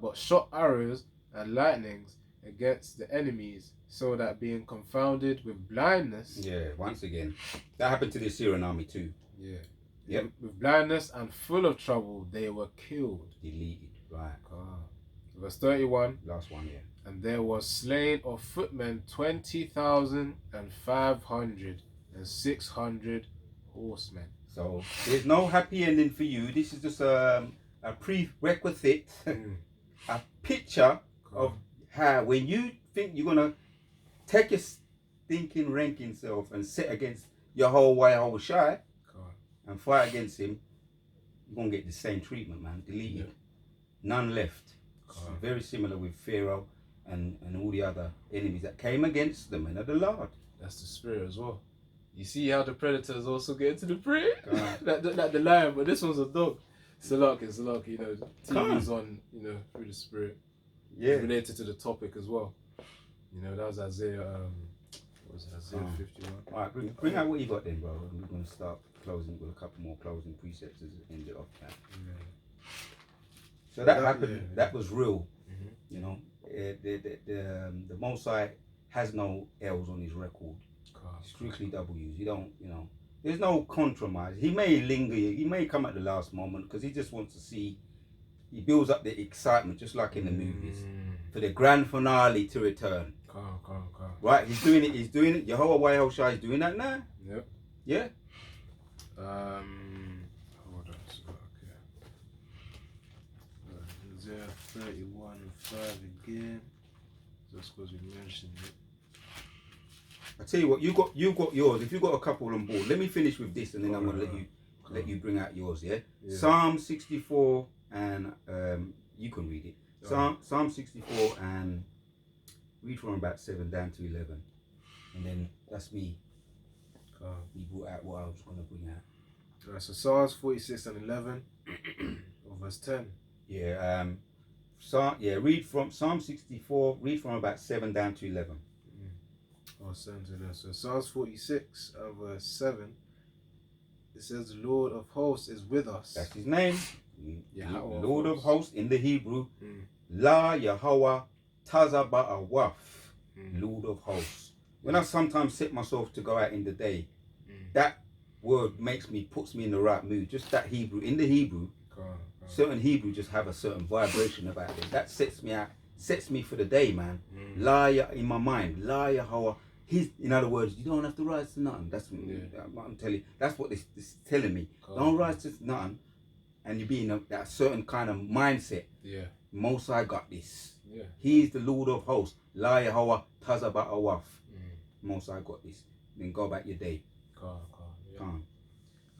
[SPEAKER 2] but shot arrows and lightnings against the enemies, so that being confounded with blindness.
[SPEAKER 1] Yeah, once again. That happened to the Assyrian army too.
[SPEAKER 2] Yeah.
[SPEAKER 1] Yep.
[SPEAKER 2] With blindness and full of trouble, they were killed.
[SPEAKER 1] Deleted, right.
[SPEAKER 2] Verse 31.
[SPEAKER 1] Last one, yeah.
[SPEAKER 2] And there was slain of footmen 20,500 and 600 horsemen.
[SPEAKER 1] So there's no happy ending for you. This is just a prerequisite, a picture of how when you think you're gonna take your stinking ranking self and sit against your whole shy and fight against him, you're gonna get the same treatment, man. Deleted, none left. Very similar with Pharaoh and all the other enemies that came against the men of the Lord.
[SPEAKER 2] That's the spirit as well. You see how the predators also get into the prey? Like the lion, but this one's a dog. It's a luck, TV's on, through the spirit.
[SPEAKER 1] Yeah.
[SPEAKER 2] It's related to the topic as well. That was Isaiah, Isaiah 51.
[SPEAKER 1] Alright, bring out what you got then, bro. We're going to start closing with a couple more closing precepts to end it off. So that happened, that was real. The Most High has no L's on his record. Strictly W's. You don't, there's no compromise. He may linger, he may come at the last moment because he just wants to see, he builds up the excitement just like in the movies for the grand finale to return. Right, he's doing it, Yehovah Wahoshai is doing that now.
[SPEAKER 2] Yep.
[SPEAKER 1] Yeah?
[SPEAKER 2] Hold on, Isaiah 31 and 5 again. Just because we mentioned it.
[SPEAKER 1] I tell you what, you got yours. If you got a couple on board, let me finish with this, and then I'm gonna let you bring out yours. Yeah. Psalm 64, and you can read it. Psalm 64, and read from about 7 down to 11, and then that's me. He brought out what I was gonna bring out.
[SPEAKER 2] Right, so Psalms 46 and 11, or verse 10.
[SPEAKER 1] Yeah. Read from Psalm 64. Read from about 7 down to 11.
[SPEAKER 2] So Psalms 46 verse 7, it says the Lord of hosts is with us.
[SPEAKER 1] That's his name. Lord of hosts in the Hebrew. La Yahweh Tazaba'awaf. Lord of hosts. When I sometimes set myself to go out in the day, that word puts me in the right mood. Just that Hebrew. In the Hebrew, certain Hebrew just have a certain vibration about it. That sets me out, sets me for the day, man. La in my mind. La Yahweh. In other words, you don't have to rise to nothing. That's what I'm telling you. That's what this is telling me. Don't rise to nothing, and you be in that certain kind of mindset.
[SPEAKER 2] Yeah.
[SPEAKER 1] Most I got this.
[SPEAKER 2] Yeah.
[SPEAKER 1] He's the Lord of hosts. La Yahweh Tazaba'awaf. Most I got this. Then go about your day. Calm.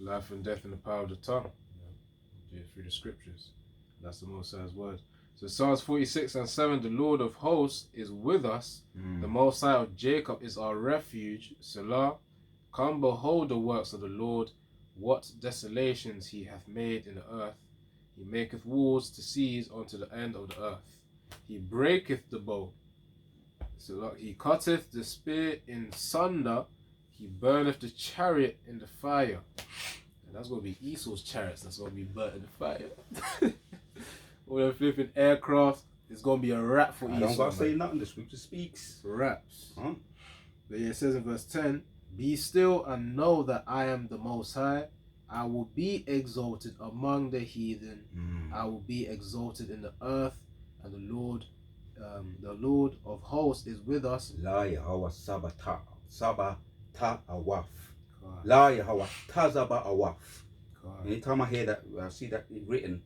[SPEAKER 2] Life and death in the power of the tongue. Do it through the scriptures. That's the Most High's word. So Psalms 46 and 7, the Lord of hosts is with us. The Most High of Jacob is our refuge. Selah. Come behold the works of the Lord, what desolations he hath made in the earth. He maketh wars to cease unto the end of the earth. He breaketh the bow. Selah. He cutteth the spear in sunder. He burneth the chariot in the fire. And that's going to be Esau's chariots. That's going to be burnt in the fire. All the flipping aircraft. It's going to be a wrap for Esau.
[SPEAKER 1] I don't got to say nothing. The scripture speaks.
[SPEAKER 2] Raps.
[SPEAKER 1] Huh?
[SPEAKER 2] But yeah, it says in verse 10, be still and know that I am the Most High. I will be exalted among the heathen. I will be exalted in the earth. And the Lord of hosts is with us.
[SPEAKER 1] La Yahweh Sabata Awaf. La Yahweh Tazaba Awaf. Anytime I hear that, I see that written,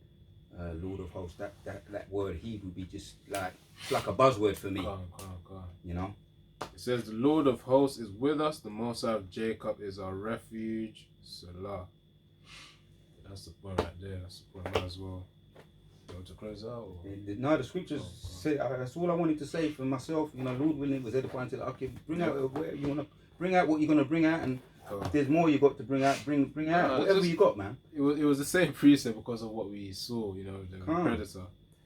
[SPEAKER 1] Lord of hosts, that word he would be just like, it's like a buzzword for me. You know?
[SPEAKER 2] It says the Lord of hosts is with us. The Most High of Jacob is our refuge. Salah. That's the point right there. That's the point. Might as well. You want to close out? Or?
[SPEAKER 1] No, the scriptures say that's all I wanted to say for myself. You know, Lord willing, was edifying to okay, bring out where you want to bring out what you're going to bring out, and if there's more you got to bring out, bring out whatever you got, man.
[SPEAKER 2] It was the same precept because of what we saw. You know, the predator.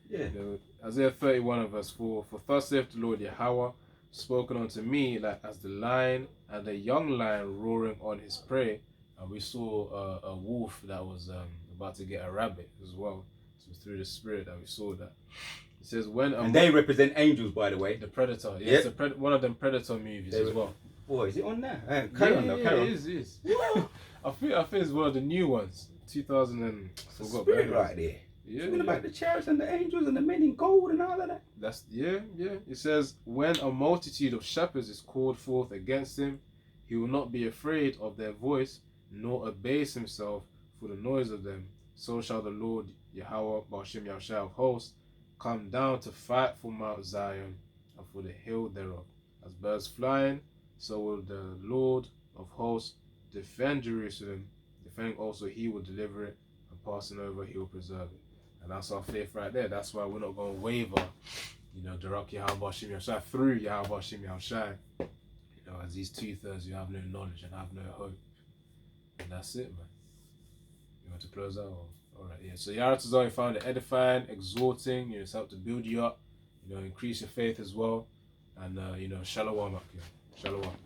[SPEAKER 1] Yeah.
[SPEAKER 2] You know, Isaiah 31 verse 4. For thus saith the Lord Yahweh, spoken unto me like as the lion and the young lion roaring on his prey. And we saw a wolf that was about to get a rabbit as well. So through the spirit that we saw that. It says and
[SPEAKER 1] they represent angels, by the way.
[SPEAKER 2] The Predator. Yeah, yep. It's one of them Predator movies as well.
[SPEAKER 1] Boy, is it on there?
[SPEAKER 2] Carry on. It is. I think it's one of the new ones. 2000 and forgot.
[SPEAKER 1] Spirit right there. Yeah. Talking about the chariots and the angels and the men in gold and all of that.
[SPEAKER 2] That's yeah. It says when a multitude of shepherds is called forth against him, he will not be afraid of their voice, nor abase himself for the noise of them. So shall the Lord Yahweh Ba'ashem Yahushua of hosts come down to fight for Mount Zion and for the hill thereof. As birds flying, so will the Lord of hosts defend Jerusalem. Defending also, he will deliver it, and passing over, he will preserve it. And that's our faith right there. That's why we're not going to waver. You know, Darak Yahweh Ba'ashem Yahushua through Yahweh Ba'ashem Yahushua. You know, as these 2/3 you have no knowledge and have no hope. And that's it, man. You want to close out? Alright, yeah. So Yaratazar, you found it edifying, exhorting, you know, it's helped to build you up, you know, increase your faith as well. And you know, shalom up here. Shalom.